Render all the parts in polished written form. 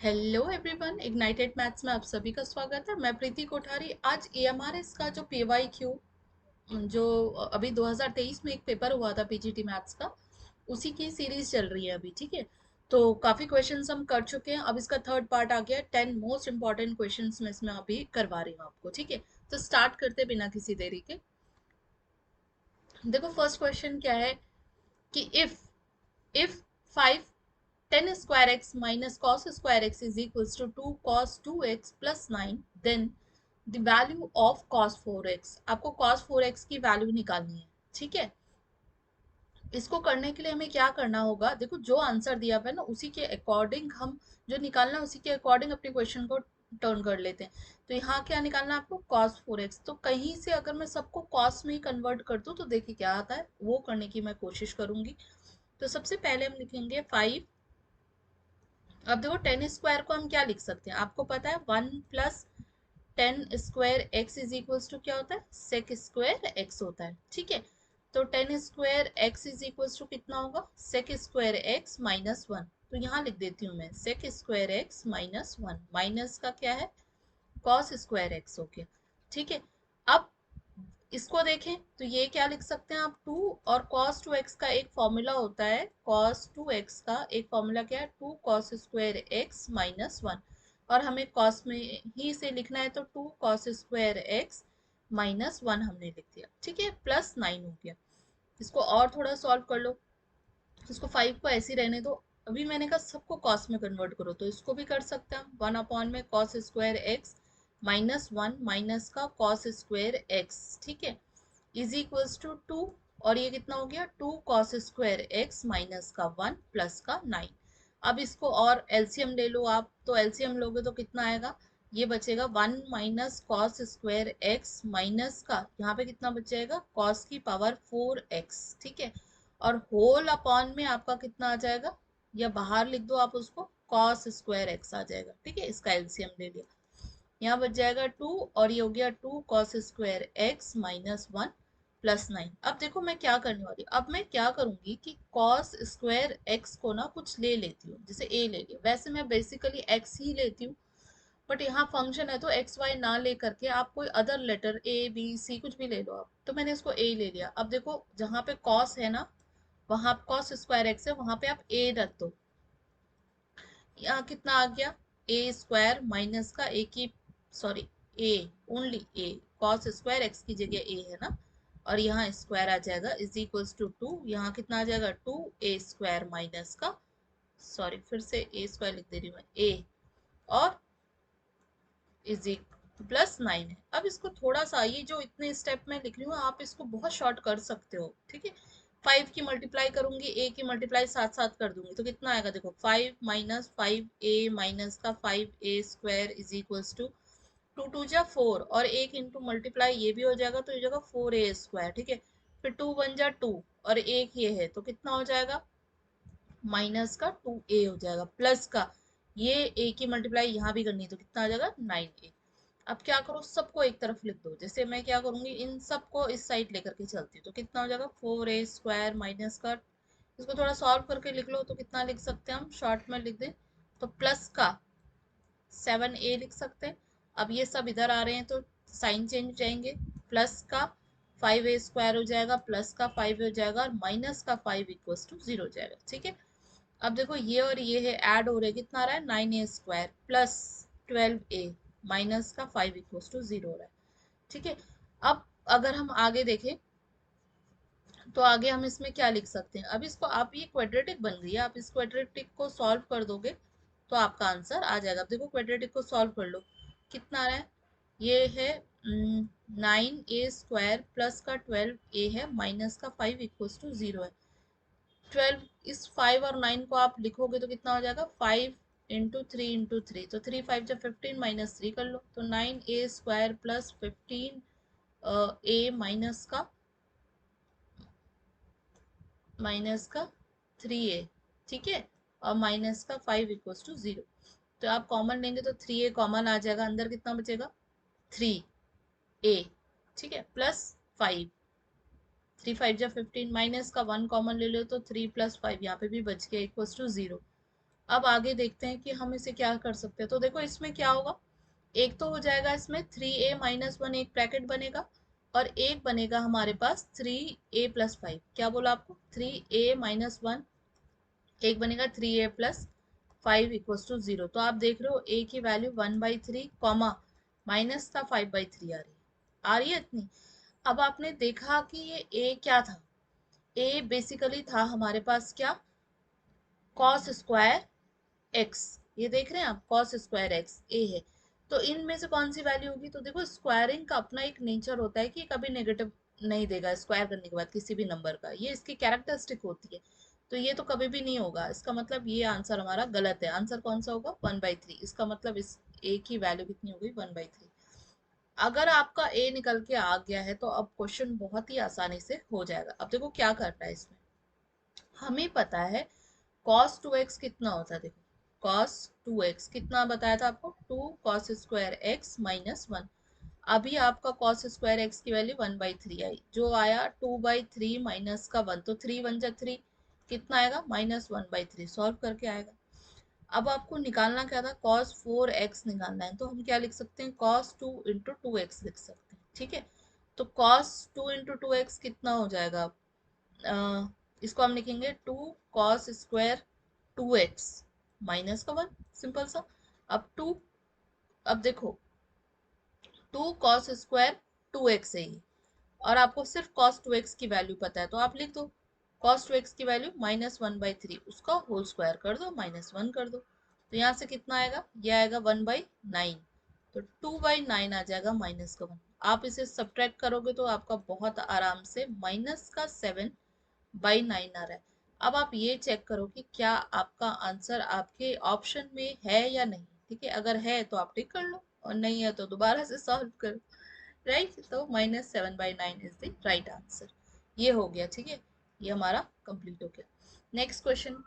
Hello everyone, ignited maths में आप सभी का स्वागत है। मैं प्रीति कोठारी। आज एएमआरएस का जो पीवाईक्यू जो अभी 2023 में एक पेपर हुआ था पीजीटी मैथ्स का, उसी की सीरीज चल रही है अभी। ठीक है, तो काफी क्वेश्चंस हम कर चुके हैं। अब इसका थर्ड पार्ट आ गया है। 10 मोस्ट इंपॉर्टेंट क्वेश्चंस में इसमें अभी करवा रही हूँ आपको। ठीक है, तो स्टार्ट करते बिना किसी देरी के। देखो, फर्स्ट क्वेश्चन क्या है कि if 5 10 square x minus cos square x is equals to 2 cos 2x plus 9, then the value of cos 4x। आपको cos 4x की वैल्यू निकालनी है। ठीक है, इसको करने के लिए हमें क्या करना होगा? देखो, जो आंसर दिया हुआ है ना, उसी के अकॉर्डिंग हम जो निकालना है उसी के अकॉर्डिंग अपने क्वेश्चन को टर्न कर लेते हैं। तो यहाँ क्या निकालना है आपको? cos 4x। तो कहीं से अगर मैं सबको cos में ही कन्वर्ट कर दूं तो देखिए क्या आता है, वो करने की मैं कोशिश करूंगी। तो सबसे पहले हम लिखेंगे 5। अब देखो, 10 स्क्वायर को हम क्या लिख सकते हैं? आपको पता है 1 plus 10 square x is equals to क्या होता है? सेक स्क्वायर एक्स होता है। ठीक है, तो 10 square x is equals to कितना होगा? Sec square x minus 1। तो यहाँ लिख देती हूँ मैं sec square x minus 1। Minus का क्या है? कॉस स्क्वायर एक्स हो गया। ठीक है, अब इसको देखें तो ये क्या लिख सकते हैं आप? 2 और cos 2x का एक फॉर्मूला होता है। cos 2x का एक फॉर्मूला क्या है? 2 cos स्क्वायर x माइनस 1। और हमें cos में ही से लिखना है, तो 2 cos स्क्वायर x माइनस 1 हमने लिख दिया। ठीक है, प्लस 9 हो गया। इसको और थोड़ा सॉल्व कर लो। इसको 5 को ऐसे ही रहने दो। अभी मैंने कहा सबको कॉस में कन्वर्ट करो, तो इसको भी कर सकते हैं हम। 1 अपॉन में cos square x minus 1 minus का कॉस स्क्वायर एक्स। ठीक है, इज इक्वल्स टू 2। और ये कितना हो गया? 2 कॉस स्क्वायर एक्स माइनस का 1 प्लस का 9। अब इसको और एलसीएम ले लो आप। तो एलसीएम लोगे तो कितना आएगा? ये बचेगा 1 minus cos square x minus का, यहाँ पे कितना बचेगा? कॉस की पावर 4x। ठीक है, और होल अपॉन में आपका कितना आ जाएगा? या बाहर लिख दो आप उसको, कॉस स्क्वायर एक्स आ जाएगा। ठीक है, इसका एलसीएम ले लिया, यहाँ बच जाएगा 2। और ये हो गया 2 cos square x minus 1 plus 9। अब देखो मैं क्या करने वाली हूँ। अब मैं क्या करूंगी कि कॉस स्क्वायर एक्स को ना कुछ ले लेती हूँ, जैसे ए ले लिया। वैसे मैं बेसिकली एक्स ही लेती हूँ, बट यहाँ फंक्शन है तो एक्स वाई ना ले करके आप कोई other letter A B C कुछ भी ले लो आप। तो मैंने इसको ए ले लिया। अब देखो, जहाँ पे कॉस है ना, वहां कॉस स्क्वायर एक्स है, वहां पे आप ए रख दो। यहाँ कितना आ गया? ए स्क्वायर माइनस का ए की, सॉरी, ए, ओनली ए। कॉस स्क्वायर एक्स की जगह ए है ना, और यहाँ स्क्वायर आ जाएगा इज इक्वल्स टू 2। यहाँ कितना आ जाएगा? 2 ए स्क्वायर माइनस का, सॉरी फिर से ए स्क्वायर लिख दे रही हूँ मैं, ए, और इज प्लस 9 है। अब इसको थोड़ा सा, ये जो इतने स्टेप में लिख रही हूँ आप इसको बहुत शॉर्ट कर सकते हो। ठीक है, 5 की मल्टीप्लाई करूंगी, ए की मल्टीप्लाई साथ साथ कर दूंगी, तो कितना आएगा? देखो 5 माइनस 5 ए माइनस का 5 ए स्क्वायर इज इक्वल्स टू 2 2 जा 4, और एक इंटू मल्टीप्लाई ये भी हो जाएगा, तो ये जाएगा 4 ए स्क्वायर। ठीक है, फिर 2 1 जा 2, और एक ये है तो कितना हो जाएगा? माइनस का 2 ए हो जाएगा, प्लस का ये ए की मल्टीप्लाई यहाँ भी करनी है, तो कितना आ जाएगा? 9 ए। अब क्या करो, सबको एक तरफ लिख दो। जैसे मैं क्या करूंगी, इन सबको इस साइड लेकर के चलती हूँ, तो कितना हो जाएगा? 4 ए स्क्वायर माइनस का, इसको थोड़ा सॉल्व करके लिख लो तो कितना लिख सकते हैं हम? शॉर्ट में लिख दें तो प्लस का 7 ए लिख सकते हैं। अब ये सब इधर आ रहे हैं तो साइन चेंज हो जाएंगे। प्लस का 5 ए स्क्वायर हो जाएगा, प्लस का 5 हो जाएगा, और माइनस का 5 इक्वल्स टू 0 हो जाएगा। ठीक है, अब देखो ये और ये है ऐड हो रहे, कितना आ रहा है? 9 ए स्क्वायर प्लस 12 ए माइनस का 5 इक्वल्स टू 0 हो रहा है। ठीक है, अब अगर हम आगे देखें तो आगे हम इसमें क्या लिख सकते हैं? अब इसको आप, ये क्वाड्रेटिक बन गई है, आप इस क्वाड्रेटिक को सॉल्व कर दोगे तो आपका आंसर आ जाएगा। अब देखो क्वाड्रेटिक को सॉल्व कर लो, कितना आ रहा है? ये है 9 ए स्क्वायर प्लस का 12 ए है माइनस का 5 इक्वल्स टू 0 है। 12, इस 5 और 9 को आप लिखोगे तो कितना हो जाएगा? 5 इंटू 3 इंटू 3, तो 3 5 जब 15 माइनस 3 कर लो, तो 9 ए स्क्वायर प्लस 15 ए माइनस का 3 ए। ठीक है, और माइनस का 5 इक्वल्स टू 0। तो आप कॉमन लेंगे तो 3 ए कॉमन आ जाएगा, अंदर कितना बचेगा? 3 ए। ठीक है, प्लस 5, 3 5 जब 15 माइनस का 1 कॉमन ले लो, तो 3 प्लस 5 यहाँ पे भी बच गया इक्वल्स टू 0। अब आगे देखते हैं कि हम इसे क्या कर सकते हैं। तो देखो इसमें क्या होगा, एक तो हो जाएगा इसमें 3a-1 एक ब्रैकेट बनेगा, और एक बनेगा हमारे पास 3a+5। क्या बोला आपको, 3a-1, एक बनेगा 3a+5 इक्वल्स टू 0। तो आप देख रहे हो a की वैल्यू 1/3 कॉमा माइनस का 5/3 आ रही है इतनी। अब आपने देखा कि ये a क्या था, a बेसिकली था हमारे पास क्या, कॉस स्क्वायर एक्स। ये देख रहे हैं आप, कॉस स्क्वायर एक्स ए है। तो इनमें से कौन सी वैल्यू होगी, तो देखो स्क्वायरिंग का अपना एक नेचर होता है कि कभी नेगेटिव नहीं देगा स्क्वायर करने के बाद किसी भी नंबर का, ये इसकी कैरेक्टरिस्टिक होती है। तो ये तो कभी भी नहीं होगा, इसका मतलब ये आंसर हमारा गलत है। आंसर कौन सा होगा, 1/3। इसका मतलब इस ए की वैल्यू कितनी हो गई, 1/3। अगर आपका ए निकल के आ गया है तो अब क्वेश्चन बहुत ही आसानी से हो जाएगा। अब देखो क्या करना है इसमें, हमें पता है cos 2x कितना होता है। देखो cos 2x कितना बताया था आपको, 2 cos स्क्वायर x -1। अभी आपका cos स्क्वायर x की वैल्यू 1/3 आई, जो आया 2/3 माइनस का 1, तो 3 1 जा 3, कितना आएगा -1/3, सॉल्व करके आएगा। अब आपको निकालना क्या था, cos 4x निकालना है, तो हम क्या लिख सकते हैं, cos 2 इंटू 2x लिख सकते हैं, ठीक है। तो cos 2 इंटू 2x कितना हो जाएगा, इसको हम लिखेंगे 2 cos स्क्वायर 2x माइनस का 1, सिंपल सा। अब अब देखो 2 cos स्क्वायर 2x है ये, और आपको सिर्फ cos 2x की वैल्यू पता है, तो आप लिख दो cos 2x की वैल्यू -1/3, उसका होल स्क्वायर कर दो, -1 कर दो। तो यहाँ से कितना आएगा, ये आएगा 1/9। तो 2/9 आ जाएगा माइनस का 1। आप इसे सब्ट्रैक्ट करोगे तो आपका बहुत आराम से -7/9 आ रहा है। अब आप ये चेक करो कि क्या आपका आंसर आपके ऑप्शन में है या नहीं, ठीक है। अगर है तो आप टिक कर लो, और नहीं है तो दोबारा से सॉल्व करो, राइट। तो -7/9 इज द राइट आंसर। ये हो गया, ठीक है, ये हमारा कंप्लीट हो गया। Next question,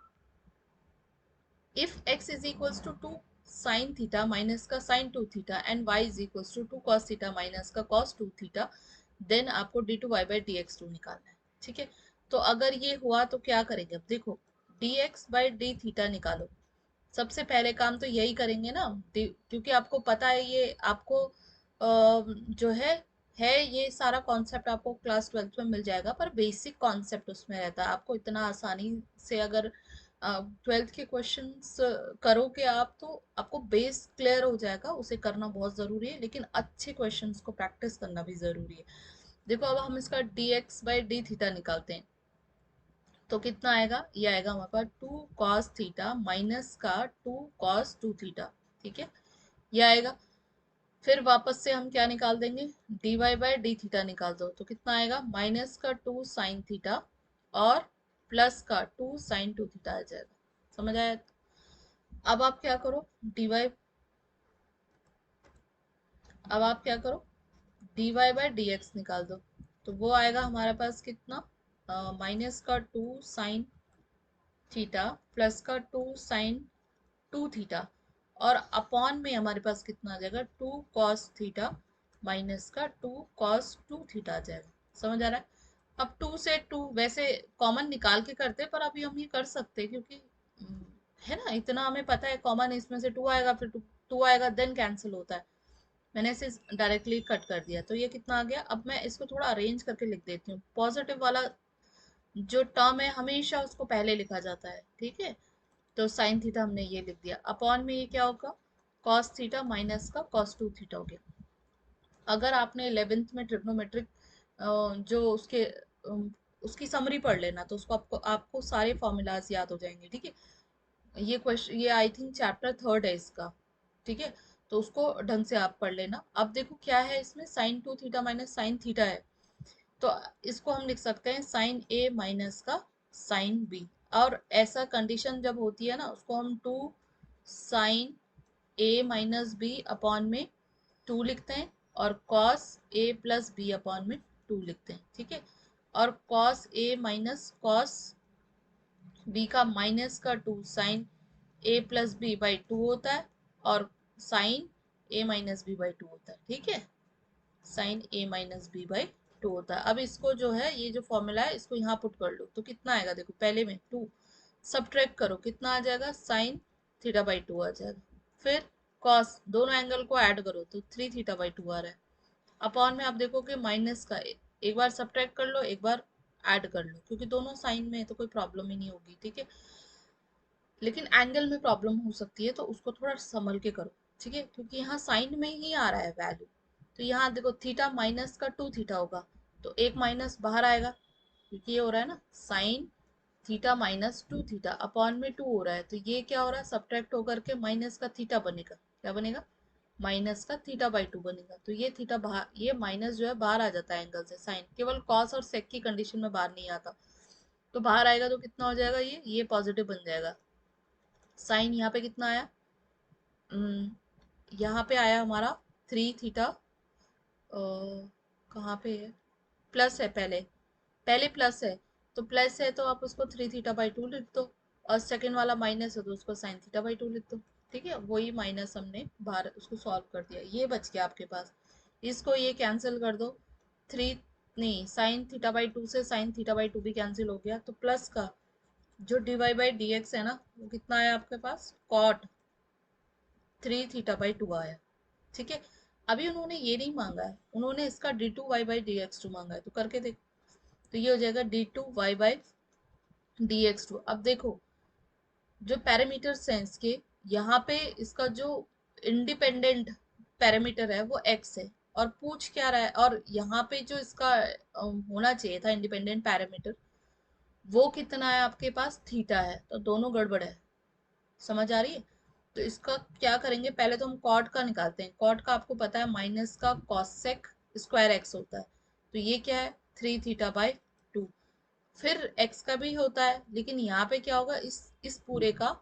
if x is equals to 2 sin theta minus का sin 2 theta and y is equals to 2 cos theta minus का cos 2 थीटा, देन आपको d2y/dx2 निकालना है, ठीक है। तो अगर ये हुआ तो क्या करेंगे, अब देखो dx/d थीटा निकालो। सबसे पहले काम तो यही करेंगे ना, क्योंकि आपको पता है ये आपको जो है ये सारा कॉन्सेप्ट आपको क्लास 12th में मिल जाएगा, पर बेसिक कॉन्सेप्ट उसमें रहता है। आपको इतना आसानी से अगर 12th के क्वेश्चंस करोगे आप तो आपको बेस क्लियर हो जाएगा, उसे करना बहुत ज़रूरी है, लेकिन अच्छे क्वेश्चंस को प्रैक्टिस करना भी ज़रूरी है। देखो अब हम इसका dx/d थीटा निकालते हैं, तो कितना आएगा, ये आएगा हमारे पास 2 cos थीटा माइनस का 2 cos 2 थीटा, ठीक है, ये आएगा। फिर वापस से हम क्या निकाल देंगे, dy/d थीटा निकाल दो, तो कितना आएगा, माइनस का 2 sin थीटा और प्लस का 2 sin 2 थीटा आ जाएगा। समझ आया। अब आप क्या करो, dy, अब आप क्या करो dy/dx निकाल दो, तो वो आएगा हमारे पास कितना, माइनस का 2 sin थीटा प्लस का 2 sin 2 थीटा, और अपॉन में हमारे पास कितना आ जाएगा, 2 cos थीटा माइनस का 2 cos 2 थीटा आ जाएगा। समझ आ रहा है। अब 2 से 2 वैसे कॉमन निकाल के करते हैं, पर अभी हम ये कर सकते हैं क्योंकि है ना, इतना हमें पता है कॉमन इसमें से 2 आएगा, फिर 2 आएगा, देन कैंसिल होता है। मैंने इसे डायरेक्टली कट कर दिया, तो ये कितना आ गया। अब मैं इसको थोड़ा अरेंज करके लिख देती हूँ। पॉजिटिव वाला जो टर्म है हमेशा उसको पहले लिखा जाता है, ठीक है। तो साइन थीटा हमने ये लिख दिया, अपॉन में ये क्या होगा, कॉस थीटा माइनस का कॉस 2 थीटा हो गया। अगर आपने 11th में ट्रिग्नोमेट्रिक जो उसकी समरी पढ़ लेना, तो उसको आपको आपको सारे फॉर्मूलाज याद हो जाएंगे, ठीक है। ये क्वेश्चन, ये आई थिंक चैप्टर 3 है इसका, ठीक है। तो उसको ढंग से आप पढ़ लेना। अब देखो क्या है इसमें, sine 2 theta minus sine theta है, तो इसको हम लिख सकते हैं साइन ए माइनस का साइन बी। और ऐसा कंडीशन जब होती है ना, उसको हम 2 sine A minus B upon में 2 लिखते हैं, और cos A plus B upon में 2 लिखते हैं, ठीक है। और cos A minus cos B का माइनस का 2 sine A plus B by 2 होता है, और sine A minus B by 2 होता है, ठीक है। Sine A minus B by 2 होता है। अब इसको जो है, ये जो फॉर्मूला है इसको यहाँ पुट कर लो, तो कितना आएगा, देखो पहले में 2 सब्ट्रैक्ट करो, कितना आ जाएगा, साइन थीटा/2 आ जाएगा। फिर कॉस, दोनों एंगल को ऐड करो तो 3 थीटा/2 आ रहा है। अपॉन में आप देखो कि माइनस का एक बार सब्ट्रैक्ट कर लो, एक बार ऐड कर लो, क्योंकि दोनों साइन में है तो कोई प्रॉब्लम ही नहीं होगी, ठीक है। लेकिन एंगल में प्रॉब्लम हो सकती है, तो उसको थोड़ा संभल के करो, ठीक है, क्योंकि यहाँ साइन में ही आ रहा है वैल्यू। तो यहाँ देखो थीटा माइनस का 2 थीटा होगा, तो एक माइनस बाहर आएगा, क्योंकि ये हो रहा है ना sine theta minus 2 theta upon में 2 हो रहा है, तो ये क्या हो रहा है, सब्ट्रैक्ट होकर के माइनस का थीटा बनेगा। क्या बनेगा, माइनस का थीटा/2 बनेगा। तो ये थीटा बाहर, ये माइनस जो है बाहर आ जाता है एंगल से, साइन केवल कॉस और सेक की कंडीशन में बाहर नहीं आता। तो बाहर आएगा तो कितना हो जाएगा, ये पॉजिटिव बन जाएगा। साइन यहाँ पे कितना आया, यहाँ पे आया हमारा 3 थीटा, कहाँ पे है, प्लस है, पहले पहले प्लस है, तो प्लस है तो आप उसको 3 थीटा/2 लिख दो, और सेकंड वाला माइनस है तो उसको sin θ/2 लिख दो। ठीक है, वही माइनस हमने बाहर उसको सॉल्व कर दिया, ये बच गया आपके पास। इसको ये कैंसिल कर दो, थ्री, नहीं, sin θ/2 से sin θ/2 भी कैंसिल हो गया, तो प्लस का जो dy/dx है ना, वो कितना आया आपके पास, cot 3 θ/2 आया। ठीक है, अभी उन्होंने ये नहीं मांगा है, उन्होंने इसका d2y/dx2 मांगा है, तो करके देख। तो ये हो जाएगा d2y/dx2। अब देखो जो पैरामीटर्स हैं इसके, यहाँ पे इसका जो इंडिपेंडेंट पैरामीटर है वो x है, और पूछ क्या रहा है, और यहाँ पे जो इसका होना चाहिए था इंडिपेंडेंट पैरामीटर, वो कितना है आपके पास, थीटा है, तो दोनों गड़बड़ है। समझ आ रही है। तो इसका क्या करेंगे, पहले तो हम कॉट का निकालते हैं। कॉट का आपको पता है माइनस का कॉसेक स्क्वायर एक्स होता है, तो ये क्या है, 3 θ/2। फिर x का भी होता है, लेकिन यहाँ पे क्या होगा, इस पूरे का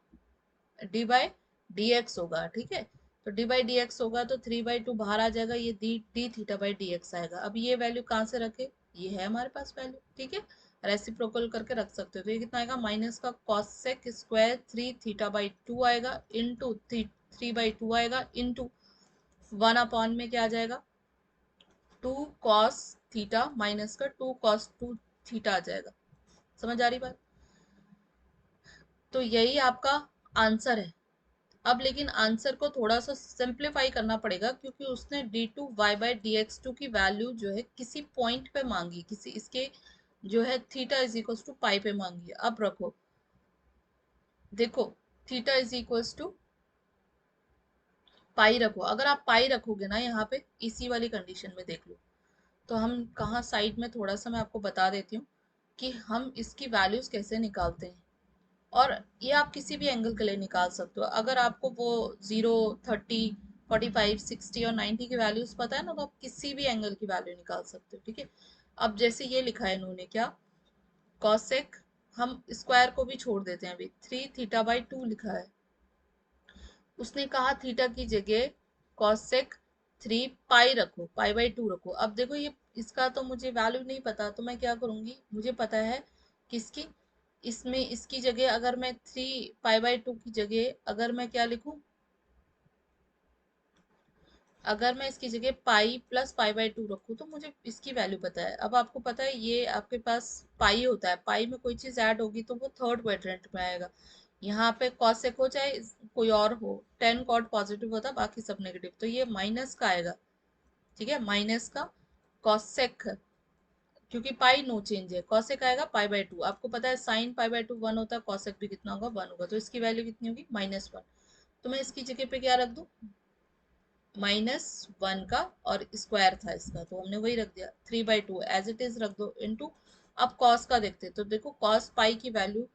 d/dx होगा, ठीक है। तो d/dx होगा तो 3/2 बाहर आ जाएगा, ये d θ/dx आएगा। अब ये वैल्यू कहाँ से रखे, ये है हमारे पास वैल्यू, ठीक है, रेसिप्रोकल करके रख सकते हो। तो ये कितना आएगा, माइनस का कॉसेक स्क्वायर 3 θ/2 आएगा, इंटू 3/2 आएगा, इंटू 1 अपॉन में क्या आ जाएगा, 2 cos θ माइनस का 2 cos 2 θ आ जाएगा। समझ आ रही बात। तो यही आपका आंसर है। अब लेकिन आंसर को थोड़ा सा सिंप्लीफाई करना पड़ेगा, क्योंकि उसने d2y/dx2 की वैल्यू जो है किसी पॉइंट पे मांगी, किसी इसके जो है θ = π पे मांगी है। अब रखो, देखो θ = पाई रखो, अगर आप पाई रखोगे ना यहाँ पे, इसी वाली कंडीशन में देख लो, तो हम कहाँ साइड में थोड़ा सा मैं आपको बता देती हूँ कि हम इसकी वैल्यूज कैसे निकालते हैं। और ये आप किसी भी एंगल के लिए निकाल सकते हो। अगर आपको वो 0, 30, 45, 60 और 90 की वैल्यूज पता है ना, तो आप किसी भी एंगल की वैल्यू निकाल सकते हो, ठीक है। अब जैसे ये लिखा है इन्होंने, क्या, कॉसेक, हम स्क्वायर को भी छोड़ देते हैं, अभी 3 θ/2 लिखा है, उसने कहा थीटा की जगह कॉसेक 3 पाई रखो, π/2 रखो। अब देखो ये इसका तो मुझे वैल्यू नहीं पता, तो मैं क्या करूंगी, मुझे पता है किसकी, इसमें इसकी जगह अगर मैं 3 π/2 की जगह अगर मैं क्या लिखूं, अगर मैं इसकी जगह पाई प्लस π/2 रखूं, तो मुझे इसकी वैल्यू पता है। अब आपको पता है ये आपके पास पाई होता है, पाई में कोई चीज ऐड होगी तो वो थर्ड क्वाड्रेंट में आएगा। यहाँ पे कॉसेक हो चाहे कोई और हो, 10 cot पॉजिटिव होता, बाकी सब नेगेटिव, तो ये माइनस का आएगा, ठीक है, माइनस का कॉसेक, क्योंकि पाई नो चेंज है, कॉसेक आएगा π/2। आपको पता है साइन π/2 1 होता है, कॉसेक भी कितना होगा, 1 होगा, तो इसकी वैल्यू कितनी होगी, -1। तो मैं इसकी जगह पे क्या रख दूं, -1 का, और स्क्वायर था इसका तो हमने वही रख दिया, 3/2 एज इट इज रख दो, इंटू। अब कॉस का देखते, तो देखो कॉस पाई की वैल्यू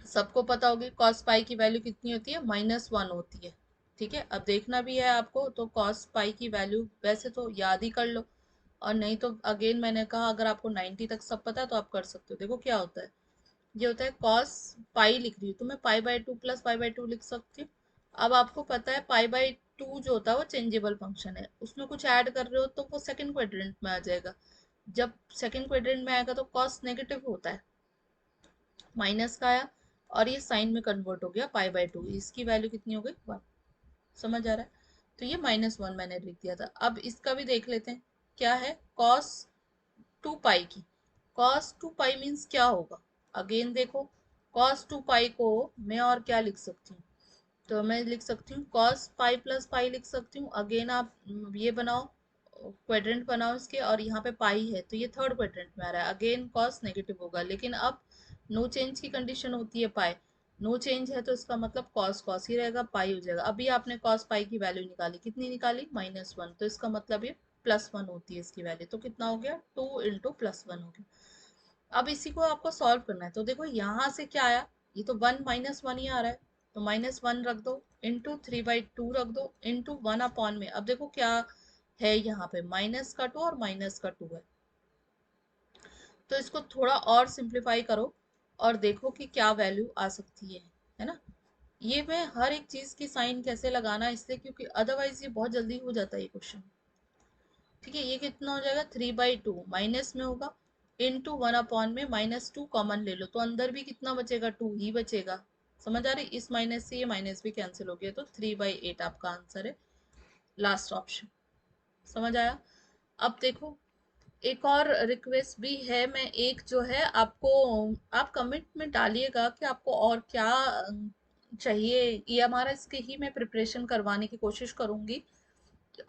सबको पता होगी, कॉस पाई की वैल्यू कितनी होती है, -1 होती है, ठीक है। अब देखना भी है आपको, तो कॉस पाई की वैल्यू वैसे तो याद ही कर लो, और नहीं तो अगेन मैंने कहा अगर आपको 90 तक सब पता है तो आप कर सकते हो। देखो क्या होता है, ये होता है कॉस पाई लिख रही हूँ तो मैं π/2 प्लस π/2 लिख सकती हूँ। अब आपको पता है π/2 जो होता है वो चेंजेबल फंक्शन है, उसमें कुछ ऐड कर रहे हो तो वो सेकंड क्वाड्रेंट में आ जाएगा। जब सेकंड क्वाड्रेंट में आएगा तो कॉस नेगेटिव होता है, माइनस का आया, और ये साइन में कन्वर्ट हो गया π/2, इसकी वैल्यू कितनी हो गई, 1। समझ आ रहा है। तो ये -1 मैंने लिख दिया था। अब इसका भी देख लेते हैं, क्या है, cos 2 पाई की, cos 2 पाई मीन्स क्या होगा, अगेन देखो cos 2 पाई को मैं और क्या लिख सकती हूँ, तो मैं लिख सकती हूँ cos पाई प्लस पाई लिख सकती हूँ। अगेन आप ये बनाओ, क्वाड्रेंट बनाओ इसके, और यहाँ पे पाई है तो ये थर्ड क्वाड्रेंट में आ रहा है, अगेन cos नेगेटिव होगा। लेकिन अब नो चेंज की कंडीशन होती है पाई, नो चेंज है तो इसका मतलब cos cos ही रहेगा, पाई हो जाएगा। अभी आपने cos पाई की वैल्यू निकाली, कितनी निकाली, -1, तो इसका मतलब ये +1 होती है इसकी वैल्यू, तो कितना हो गया, 2 इंटू +1 हो गया। अब इसी को आपको सॉल्व करना है, तो देखो यहाँ से क्या आया, ये तो 1 -1 ही आ रहा है, तो -1 रख दो, इंटू 3/2 रख दो, इंटू 1 में। अब देखो क्या है यहाँ पे, माइनस का 2 और माइनस का 2 है, तो इसको थोड़ा और सिंप्लीफाई करो और देखो कि क्या वैल्यू आ सकती है ना। ये मैं हर एक चीज की साइन कैसे लगाना है इसलिए, क्योंकि अदरवाइज ये बहुत जल्दी हो जाता है ये क्वेश्चन। ठीक है, ये कितना हो जाएगा, 3/2 माइनस में होगा, इंटू 1 में, -2 कॉमन ले लो तो अंदर भी कितना बचेगा, 2 ही बचेगा। समझ आ रही, इस माइनस से ये माइनस भी कैंसिल हो गया, तो 3/8 आपका आंसर है, लास्ट ऑप्शन। समझ आया। अब देखो एक और रिक्वेस्ट भी है, मैं एक जो है आपको, आप कमेंट में डालिएगा कि आपको और क्या चाहिए, ये हमारा इसके ही मैं प्रिपरेशन करवाने की कोशिश करूंगी,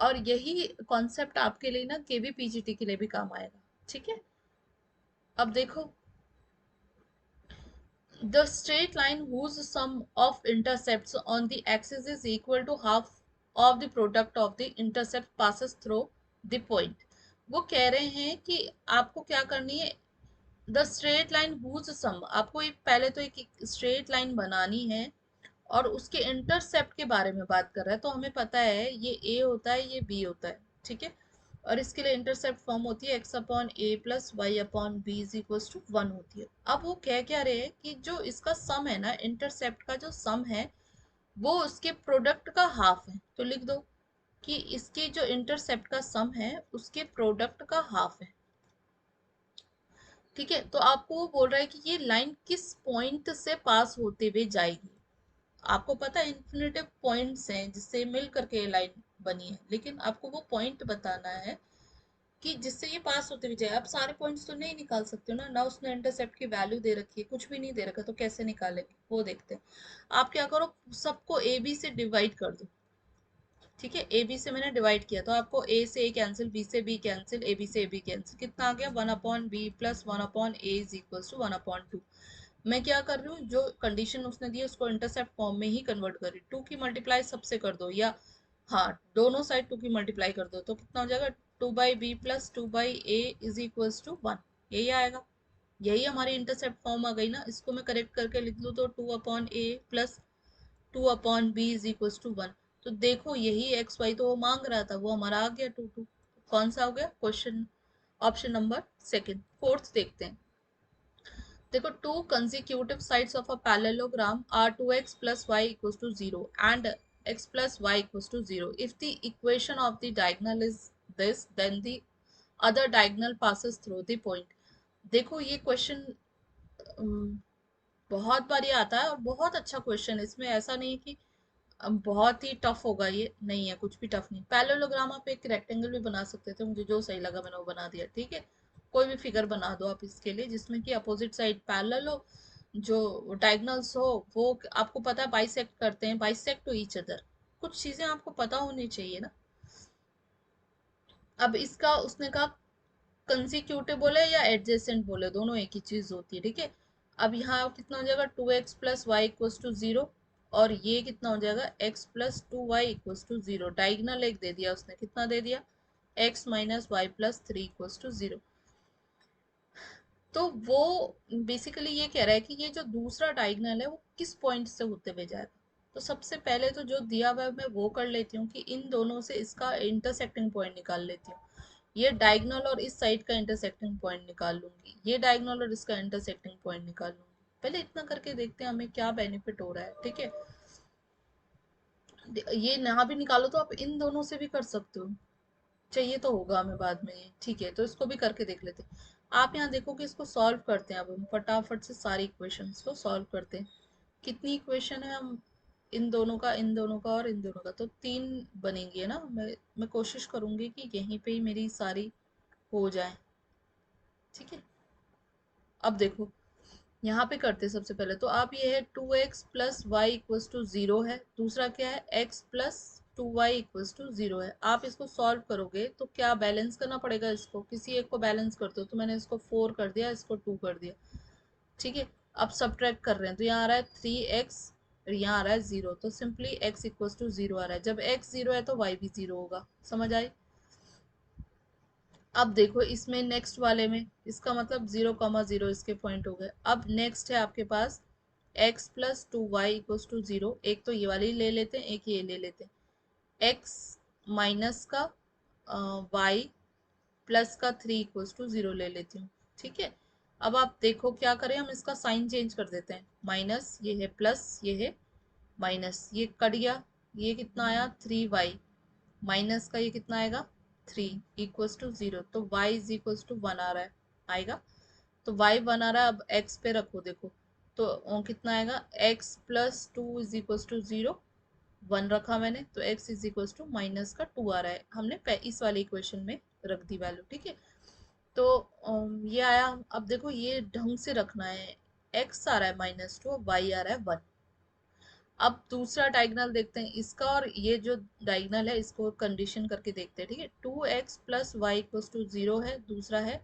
और यही कॉन्सेप्ट आपके लिए ना केवी पीजीटी के लिए भी काम आएगा। ठीक है, अब देखो, the straight line whose sum of intercepts on the axis is equal to half of the product of the intercept passes through the point। वो कह रहे हैं कि आपको क्या करनी है, the straight line whose sum, आपको एक पहले तो एक स्ट्रेट लाइन बनानी है और उसके इंटरसेप्ट के बारे में बात कर रहा है, तो हमें पता है ये ए होता है, ये बी होता है, ठीक है। और इसके लिए इंटरसेप्ट फॉर्म होती है x/a plus y/b is equal to 1 होती है। अब वो कह क्या रहे हैं कि जो इसका सम है ना, इंटरसेप्ट का जो सम है वो उसके प्रोडक्ट का हाफ है, तो लिख दो कि इसके जो इंटरसेप्ट का सम है उसके प्रोडक्ट का हाफ है। ठीक है, तो आपको वो बोल रहा है कि ये लाइन किस पॉइंट से पास होते हुए जाएगी। आपको पता है इन्फिनेटिव पॉइंट्स हैं जिससे मिल करके ये लाइन बनी है, लेकिन आपको वो पॉइंट बताना है कि जिससे ये पास होते हुए जाए। आप सारे पॉइंट्स तो नहीं निकाल सकते हो ना, ना उसने इंटरसेप्ट की वैल्यू दे रखी है, कुछ भी नहीं दे रखा, तो कैसे निकालेंगे वो देखते हैं। आप क्या करो, सबको ए बी से डिवाइड कर दो। ठीक है, ए बी से मैंने डिवाइड किया तो आपको ए से ए कैंसिल, बी से बी कैंसिल, ए बी से ए बी कैंसिल, कितना आ गया, 1/b plus 1/a is equal to 1/2। मैं क्या कर रही हूँ, जो कंडीशन उसने दी है उसको इंटरसेप्ट फॉर्म में ही कन्वर्ट कर रही हूँ। 2 की मल्टीप्लाई सबसे कर दो, या हाँ दोनों साइड 2 की मल्टीप्लाई कर दो, तो कितना हो जाएगा, 2/b plus 2/a is equal to 1, यही आएगा। यही हमारी इंटरसेप्ट फॉर्म आ गई ना, इसको मैं करेक्ट करके लिख लूँ तो 2/a plus 2/b is equal to 1। तो देखो यही एक्स वाई तो वो मांग रहा था, वो हमारा आ गया 2 2। कौन सा हो गया question, option number second. Fourth देखते हैं, देखो, to consecutive sides of a parallelogram are 2x plus y equals to 0 and x plus y equals to 0 if the equation of the diagonal is this, then the other diagonal passes through the point। देखो ये question बहुत बार ये आता है और बहुत अच्छा question है, इसमें ऐसा नहीं कि बहुत ही टफ होगा, ये नहीं है, कुछ भी टफ नहीं। पैरेललोग्राम आप एक रेक्टेंगल भी बना सकते थे, मुझे जो सही लगा मैंने वो बना दिया। ठीक है, कोई भी फिगर बना दो आप इसके लिए जिसमें कि अपोजिट साइड पैरेलल हो, जो डायगोनल्स हो वो आपको पता है बाइसेक्ट करते हैं, बाइसेक्ट टू ईच अदर, कुछ चीजें आपको पता होनी चाहिए ना। अब इसका उसने कहा कंसिक्यूटिव बोले या एडजेसेंट बोले, दोनों एक ही चीज होती है। ठीक है, अब यहाँ कितना हो जाएगा, 2x plus Y equals to 0, और ये कितना हो जाएगा, x plus 2y equals to 0। Diagonal एक दे दिया उसने, कितना दे दिया, x minus y plus 3 equals to 0। तो वो बेसिकली ये कह रहा है कि ये जो दूसरा डायगोनल है वो किस पॉइंट से होते हुए जाएगा। तो सबसे पहले तो जो दिया हुआ है मैं वो कर लेती हूँ कि इन दोनों से इसका इंटरसेक्टिंग पॉइंट निकाल लेती हूँ। ये डायगोनल और इस साइड का इंटरसेक्टिंग पॉइंट निकाल लूंगी, ये डायगोनल और इसका इंटरसेक्टिंग पॉइंट निकाल लूंगी। पहले इतना करके देखते हैं हमें क्या बेनिफिट हो रहा है। ठीक है, ये ना भी निकालो तो आप इन दोनों से भी कर सकते हो, चाहिए तो होगा हमें बाद में ये। ठीक है, तो इसको भी करके देख लेते हैं। आप यहाँ देखो कि इसको सॉल्व करते हैं, अब हम फटाफट से सारी इक्वेशंस को सॉल्व करते हैं। कितनी इक्वेशन है, हम इन दोनों का, इन दोनों का और इन दोनों का, तो 3 बनेंगी है ना। मैं कोशिश करूंगी कि यहीं पे ही मेरी सारी हो जाए। ठीक है, अब देखो, यहाँ पे करते हैं सबसे पहले। तो आप ये है 2x plus Y equals to 0 है, दूसरा क्या है x plus 2y equals to 0 है। आप इसको सॉल्व करोगे तो क्या बैलेंस करना पड़ेगा, इसको किसी एक को बैलेंस करते हो। तो मैंने इसको 4 कर दिया, इसको 2 कर दिया, ठीक है। अब सब्ट्रैक्ट कर रहे हैं तो यहाँ आ रहा है 3x और यहाँ आ रहा है 0, तो सिंपली x इक्वल्स टू 0 आ रहा है। जब x 0 है तो y भी 0 होगा, समझ आई। अब देखो इसमें नेक्स्ट वाले में, इसका मतलब 0,0 इसके पॉइंट हो गए। अब नेक्स्ट है आपके पास x plus 2y equals to 0। एक तो ये वाली ले लेते हैं, एक ये ले लेते हैं। x माइनस का y प्लस का 3 इक्वल्स टू 0 ले लेती हूँ, ठीक है। अब आप देखो क्या करें, हम इसका साइन चेंज कर देते हैं। माइनस ये है प्लस, ये है माइनस, ये कट गया, ये कितना आया 3y, माइनस का ये कितना आएगा 3 इक्वल्स टू 0। तो y इज इक्वल्स टू 1 आ रहा है, आएगा। तो y 1 आ रहा है, अब x पे रखो देखो। तो कितना आएगा x plus 2 is equals to 0, 1 रखा मैंने, तो x is equals to minus का 2 आ रहा है। हमने इस वाले इक्वेशन में रख दी वैल्यू, ठीक है। तो ये आया। अब देखो ये ढंग से रखना है, x आ रहा है -2 और y आ रहा है 1। अब दूसरा डायगोनल देखते हैं इसका, और ये जो डायगोनल है इसको कंडीशन करके देखते हैं, ठीक है। 2x plus Y equals to 0 है, दूसरा है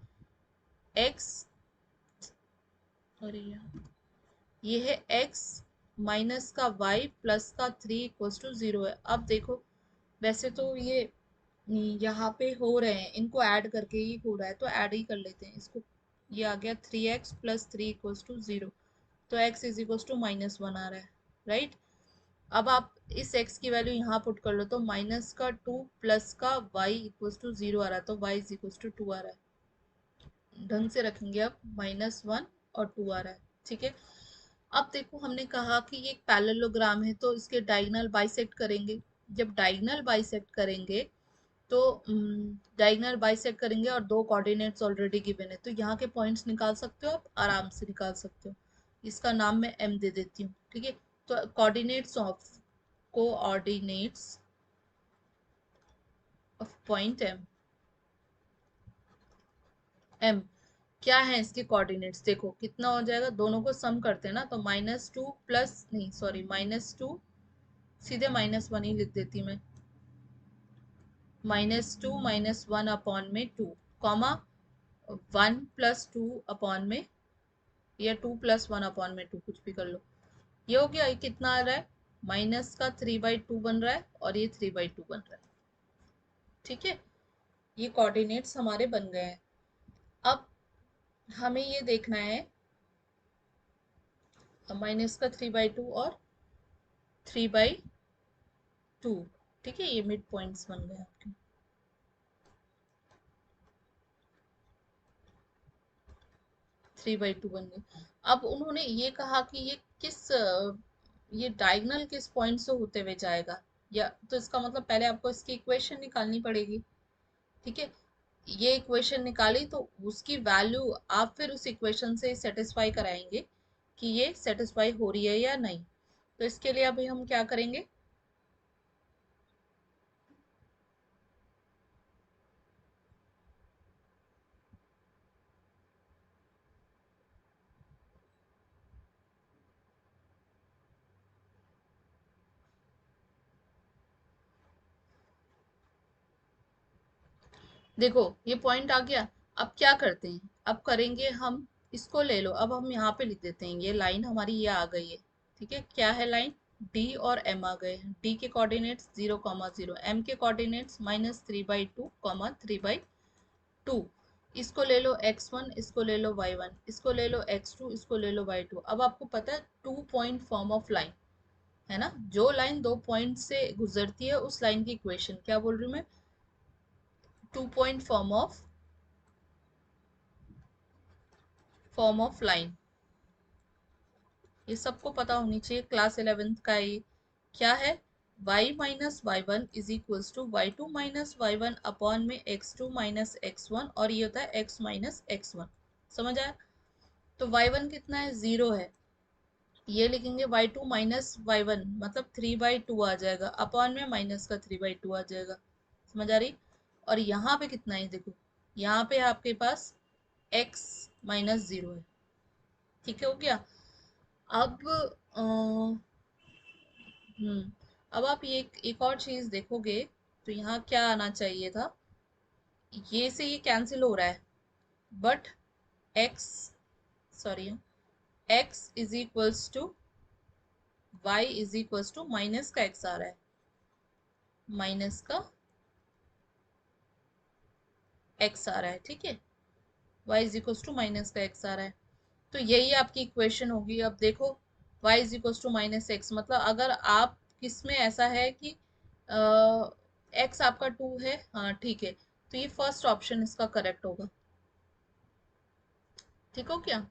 x, अरे यार ये है x माइनस का y प्लस का 3 इक्वल्स टू 0 है। अब देखो वैसे तो ये यहाँ पे हो रहे हैं, इनको ऐड करके ही हो रहा है, तो ऐड ही कर लेते हैं इसको। ये आ गया 3x प्लस 3 इक्वल्स टू 0, तो x इज इक्वल्स टू -1 आ रहा है, राइट। अब आप इस x की वैल्यू यहाँ पुट कर लो, तो माइनस का 2 प्लस का y इक्वल्स टू 0 आ रहा है, तो y इज इक्वल्स टू 2 आ रहा है। ढंग से रखेंगे, अब -1 और 2 आ रहा है, ठीक है। अब देखो हमने कहा कि ये एक पैरेललोग्राम है, तो इसके डायगोनल बाइसेक्ट करेंगे। जब डायगोनल बाइसेक्ट करेंगे तो डायगोनल बाइसेक्ट करेंगे और दो कोऑर्डिनेट्स ऑलरेडी गिवन है, तो यहाँ के पॉइंट्स निकाल सकते हो, आप आराम से निकाल सकते हो। इसका नाम मैं m दे देती हूँ, ठीक है। तो कोऑर्डिनेट्स ऑफ पॉइंट m क्या है, इसके कोऑर्डिनेट्स देखो कितना हो जाएगा, दोनों को सम करते हैं ना, तो -2 प्लस नहीं सॉरी -2, सीधे -1 ही लिख देती मैं। -2 -1 अपॉन में 2, कॉमा 1 प्लस 2 अपॉन में, या 2 प्लस 1 अपॉन में 2, कुछ भी कर लो। ये हो गया, ये कितना आ रहा है माइनस का 3/2 बन रहा है, और ये 3/2 बन रहा है, ठीक है। ये कोऑर्डिनेट्स हमारे बन गए हैं। अब हमें ये देखना है माइनस का 3/2 और 3/2, ठीक है। ये मिड पॉइंट्स बन गए आपके। 3/2 बन गए। अब उन्होंने ये कहा कि ये ये डायगोनल किस पॉइंट से होते हुए जाएगा, या तो इसका मतलब पहले आपको इसकी इक्वेशन निकालनी पड़ेगी, ठीक है। ये इक्वेशन निकाली तो उसकी वैल्यू आप फिर उस इक्वेशन से सेटिस्फाई कराएंगे कि ये सेटिस्फाई हो रही है या नहीं। तो इसके लिए अभी हम क्या करेंगे, देखो ये पॉइंट आ गया। अब क्या करते हैं, अब करेंगे हम, इसको ले लो, अब हम यहाँ पे लिख देते हैं, ये लाइन हमारी ये आ गई है, ठीक है। क्या है लाइन, d और m आ गए हैं। d के कोऑर्डिनेट्स 0,0, m के कोऑर्डिनेट्स -3/2 3/2। इसको ले लो x1, इसको ले लो y1, इसको ले लो x2, इसको ले लो y2। अब आपको पता है 2 पॉइंट फॉर्म ऑफ लाइन है ना, जो लाइन 2 पॉइंट से गुजरती है उस लाइन की इक्वेशन क्या बोल रही हूँ मैं, 2 पॉइंट फॉर्म ऑफ लाइन। ये सबको पता होनी चाहिए, क्लास 11th का ये क्या है, y minus y one is equals to y2 minus y one upon में x2 माइनस x1, और ये होता है x माइनस x1, समझ आया। तो y1 कितना है 0 है, ये लिखेंगे y2 माइनस वाई वन, मतलब 3/2 आ जाएगा, अपॉन में माइनस का 3/2 आ जाएगा, समझ आ रही। और यहाँ पे कितना है देखो, यहाँ पे आपके पास x -0 है, ठीक है, हो गया। अब अब आप ये एक और चीज देखोगे, तो यहाँ क्या आना चाहिए था, ये से ये कैंसिल हो रहा है, but x, sorry, x is equals to y is equals to minus का x आ रहा है, माइनस का x आ रहा है, ठीक है, y is equals to minus का x आ रहा है। तो यही आपकी इक्वेशन होगी। अब देखो, y is equals to minus x, मतलब अगर आप किसमें ऐसा है कि x आपका 2 है, हाँ ठीक है, तो ये फर्स्ट ऑप्शन इसका करेक्ट होगा। ठीक हो क्या?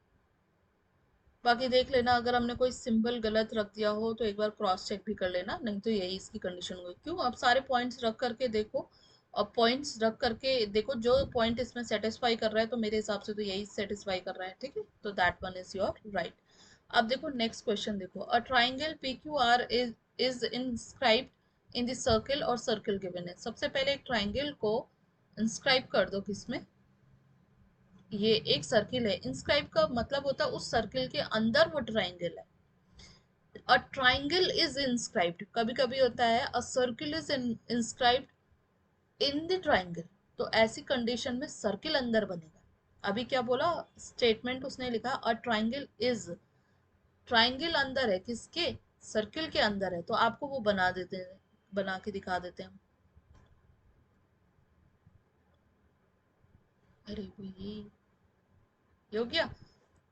बाकी देख लेना, अगर हमने कोई सिंबल गलत रख दिया हो तो एक बार क्रॉस चेक भी कर लेना, नहीं तो यही इसकी कंडीशन होगी। क्यों, अब सारे पॉइंट्स रख करके देखो, और पॉइंट्स रख करके देखो जो पॉइंट इसमें सेटिस्फाई कर रहा है, तो मेरे हिसाब से तो यही सेटिस्फाई कर रहा है, ठीक है, तो that one is your right. अब देखो नेक्स्ट क्वेश्चन, देखो a triangle P Q R is inscribed in the circle और सर्किल गिवन है। सबसे पहले एक ट्राइंगल को इंस्क्राइब कर दो किसमें, ये एक सर्किल है, इंस्क्राइब का मतलब होता है उस सर्किल के अंदर वो ट्राइंगल है। अ ट्राइंगल इज इंस्क्राइब्ड, कभी कभी होता है अ circle is inscribed in the triangle, तो ऐसी कंडीशन में सर्किल अंदर बनेगा। अभी क्या बोला, स्टेटमेंट उसने लिखा अ ट्राइंगल इज, ट्राइंगल अंदर है किसके, सर्किल के अंदर है, तो आपको वो बना देते हैं, बना के दिखा देते हैं हम। अरे ये हो गया,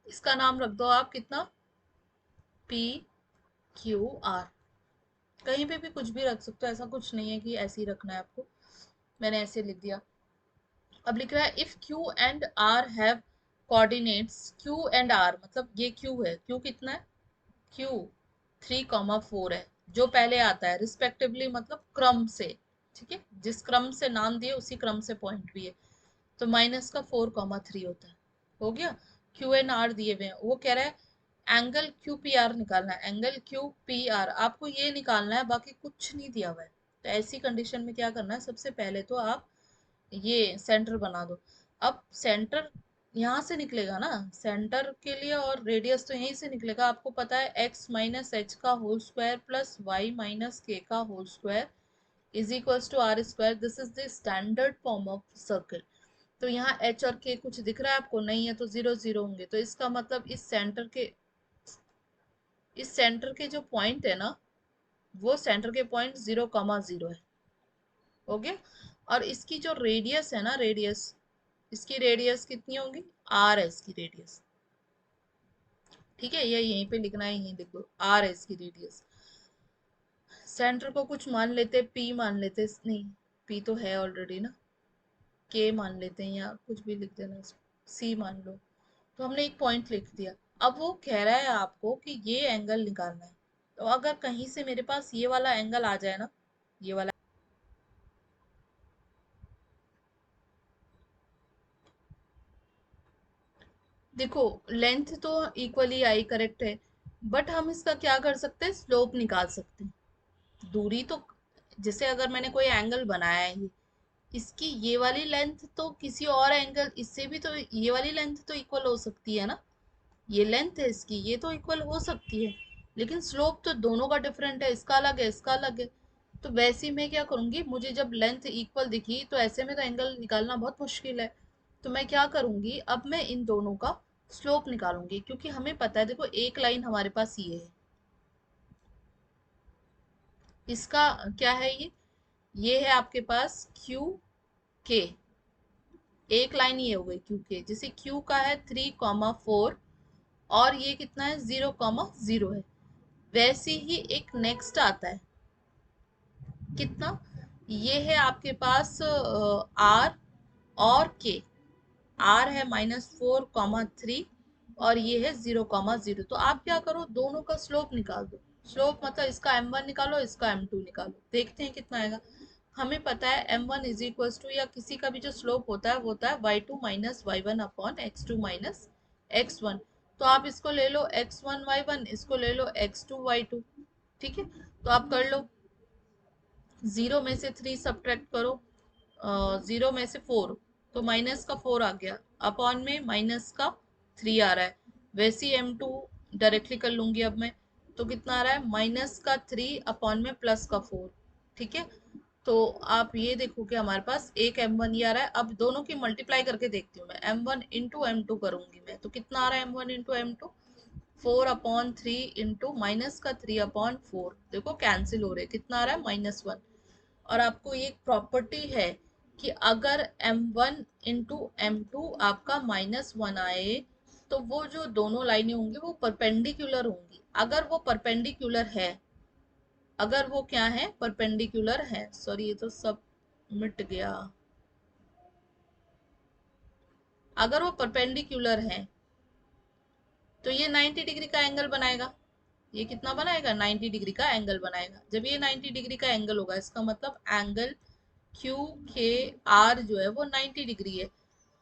इसका नाम रख दो आप कितना, पी क्यू आर, कहीं पे भी कुछ भी रख सकते हो, ऐसा कुछ नहीं है कि ऐसे ही रखना है आपको, मैंने ऐसे लिख दिया। अब लिख रहा है if Q and R have coordinates, Q and R मतलब ये क्यू है, क्यू कितना है, क्यू 3,4 है, जो पहले आता है रिस्पेक्टिवली, मतलब क्रम से, ठीक है, जिस क्रम से नाम दिए उसी क्रम से पॉइंट भी है, तो माइनस का 4,3 होता है। हो गया, क्यू एन आर दिए हुए हैं, वो कह रहा है एंगल क्यू पी आर निकालना है, एंगल क्यू पी आर आपको ये निकालना है, बाकी कुछ नहीं दिया हुआ है। तो ऐसी कंडीशन में क्या करना है, सबसे पहले तो आप ये सेंटर बना दो। अब सेंटर यहाँ से निकलेगा ना, सेंटर के लिए, और रेडियस तो यहीं से निकलेगा, आपको पता है x माइनस एच का whole square plus y minus k का whole square is equals to r square, this is the standard form of circle. तो यहाँ h और k कुछ दिख रहा है आपको, नहीं है, तो 0 0 होंगे, तो इसका मतलब इस सेंटर के जो पॉइंट है ना, वो सेंटर के पॉइंट 0,0 है। हो गया, और इसकी जो रेडियस है ना, रेडियस, इसकी रेडियस कितनी होगी, आर है इसकी रेडियस, ठीक है, ये यहीं पे लिखना है, यहीं लिख दो, आर है इसकी रेडियस। सेंटर को कुछ मान लेते, पी मान लेते, नहीं पी तो है ऑलरेडी ना, के मान लेते हैं, या कुछ भी लिख देना, सी मान लो। तो हमने एक पॉइंट लिख दिया। अब वो कह रहा है आपको कि ये एंगल निकालना है, तो अगर कहीं से मेरे पास ये वाला एंगल आ जाए ना, ये वाला, देखो लेंथ तो इक्वली आई, करेक्ट है, बट हम इसका क्या कर सकते हैं, स्लोप निकाल सकते हैं। दूरी तो, जैसे अगर मैंने कोई एंगल बनाया है ये, इसकी ये वाली लेंथ तो किसी और एंगल इससे भी तो ये वाली लेंथ तो इक्वल हो सकती है ना, ये लेंथ है इसकी, ये तो इक्वल हो सकती है, लेकिन स्लोप तो दोनों का डिफरेंट है, इसका अलग है, इसका अलग है। तो वैसे ही मैं क्या करूंगी, मुझे जब लेंथ इक्वल दिखी तो ऐसे में तो एंगल निकालना बहुत मुश्किल है, तो मैं क्या करूंगी, अब मैं इन दोनों का स्लोप निकालूंगी, क्योंकि हमें पता है, देखो एक लाइन हमारे पास ये है, इसका क्या है ये है आपके पास क्यू के, एक लाइन ये हो गई क्यू के, जैसे क्यू का है 3,4, और ये कितना है 0,0 है, वैसे ही एक नेक्स्ट आता है, कितना, ये है आपके पास आर और के, आर है -4,3, और ये है 0,0, तो आप क्या करो, दोनों का स्लोप निकाल दो, स्लोप मतलब इसका m1 निकालो, इसका m2 निकालो, देखते हैं कितना आएगा। हमें पता है m1 इज इक्वल टू, या किसी का भी जो स्लोप होता है वो होता है y2 minus y1 upon x2 minus x1, तो आप इसको ले लो x1 y1, इसको ले लो x2 y2, ठीक है, तो आप कर लो, 0 में से 3 सब्ट्रैक्ट करो, 0 में से 4, तो -4 आ गया, अपॉन में -3 आ रहा है, वैसे ही m2 डायरेक्टली कर लूंगी अब मैं, तो कितना आ रहा है, माइनस का 3 अपॉन में प्लस का 4। ठीक है, तो आप ये देखो कि हमारे पास एक m1 ही आ रहा है। अब दोनों की मल्टीप्लाई करके देखती हूँ मैं, m1 इंटू m2 करूंगी मैं, तो कितना आ रहा है m1 into m2, 4/3 into minus का 3/4। देखो कैंसिल हो रहे, कितना आ रहा है, -1। और आपको ये एक प्रॉपर्टी है कि अगर m1 इंटू m2 आपका -1 आए, तो वो जो दोनों लाइनें होंगी वो परपेंडिकुलर होंगी। अगर वो परपेंडिकुलर है, अगर वो क्या है, परपेंडिकुलर है, सॉरी ये तो सब मिट गया, अगर वो परपेंडिकुलर है तो ये 90 डिग्री का एंगल बनाएगा। ये कितना बनाएगा, 90 डिग्री का एंगल बनाएगा। जब ये 90 डिग्री का एंगल होगा, इसका मतलब एंगल क्यू के आर जो है वो 90 डिग्री है।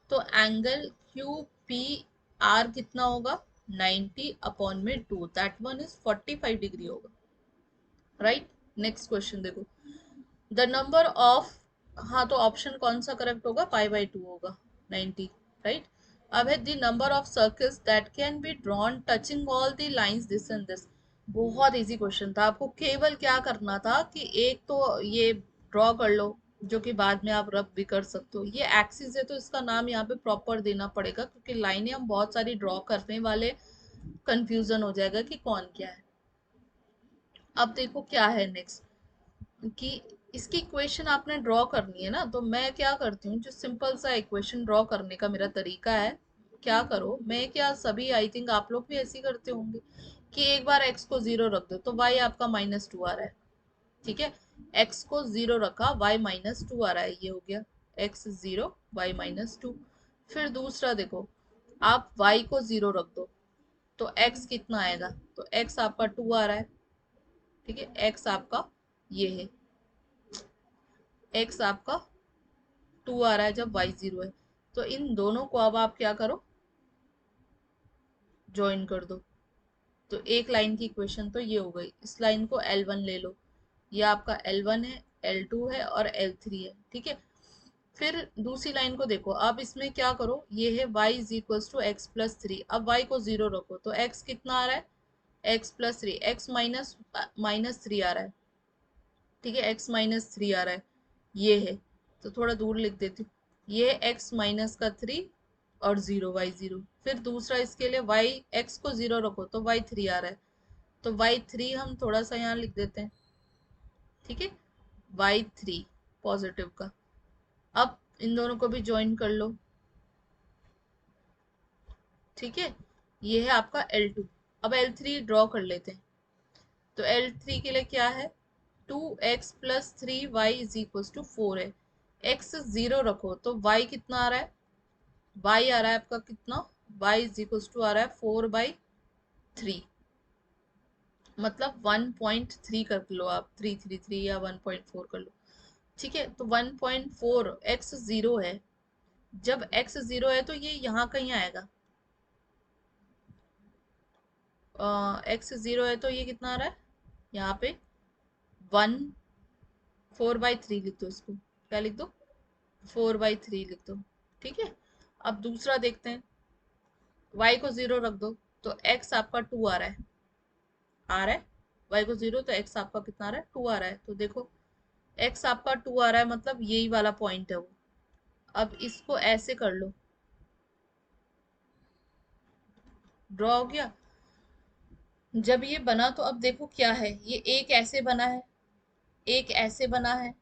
तो एंगल क्यू पी आर कितना होगा, 90/2, दैट वन इज 45 डिग्री होगा। राइट, नेक्स्ट क्वेश्चन देखो, द नंबर ऑफ, हाँ तो ऑप्शन कौन सा करेक्ट होगा, π/2 होगा, 90। राइट, अब है the number of circles that can be drawn touching all the lines this and this. बहुत इजी क्वेश्चन था, आपको केवल क्या करना था कि एक तो ये ड्रॉ कर लो, जो कि बाद में आप रब भी कर सकते हो। ये एक्सिस है तो इसका नाम यहाँ पे प्रॉपर देना पड़ेगा, क्योंकि लाइनें हम बहुत सारी ड्रॉ करने वाले, कंफ्यूजन हो जाएगा कि कौन क्या है। अब देखो क्या है नेक्स्ट, कि इसकी इक्वेशन आपने ड्रॉ करनी है ना, तो मैं क्या करती हूँ, जो सिंपल सा इक्वेशन ड्रॉ करने का मेरा तरीका है, क्या करो, मैं क्या सभी, आई थिंक आप लोग भी ऐसे ही करते होंगे कि एक बार x को 0 रख दो तो y आपका -2 आ रहा है। ठीक है, x को 0 रखा, y -2 आ रहा है, ये हो गया x 0 y -2। फिर दूसरा देखो, आप y को 0 रख दो तो x कितना आएगा, तो x आपका 2 आ रहा है। ठीक है, x आपका ये है, x आपका 2 आ रहा है जब y 0 है। तो इन दोनों को अब आप क्या करो, ज्वाइन कर दो। तो एक लाइन की इक्वेशन तो ये हो गई। इस लाइन को L1 ले लो, ये आपका L1 है, L2 है और L3 है। ठीक है, फिर दूसरी लाइन को देखो, अब इसमें क्या करो, ये है y = x+3। अब y को 0 रखो तो x कितना आ रहा है, x+3, x -3 आ रहा है। ठीक है, x -3 आ रहा है, ये है, तो थोड़ा दूर लिख देती हूँ, ये x -3 और 0 y 0। फिर दूसरा इसके लिए y, x को 0 रखो तो y 3 आ रहा है, तो y 3 हम थोड़ा सा यहाँ लिख देते हैं। ठीक है, y 3 पॉजिटिव का। अब इन दोनों को भी ज्वाइन कर लो। ठीक है, ये है आपका L2। अब L3 ड्रॉ कर लेते हैं, तो L3 के लिए क्या है, 2x + 3y = 4 है। x 0 रखो तो y कितना आ रहा है, y आ रहा है आपका कितना, y = आ रहा है 4/3, मतलब 1.3 कर लो आप, 333 या 1.4 कर लो। ठीक है, तो 1.4, x 0 है, जब x 0 है तो ये यहाँ कहीं आएगा, x 0 है तो ये कितना आ रहा है, यहाँ पे 4/3 लिख दो, इसको क्या लिख दो, 4/3 लिख दो। ठीक है, अब दूसरा देखते हैं, y को 0 रख दो तो x आपका 2 आ रहा है, y को 0 तो x आपका कितना आ रहा है, 2 आ रहा है। तो देखो x आपका 2 आ रहा है, मतलब यही वाला पॉइंट है वो। अब इसको ऐसे कर लो, ड्रॉ हो गया। जब ये बना तो अब देखो क्या है, ये एक ऐसे बना है, एक ऐसे बना है,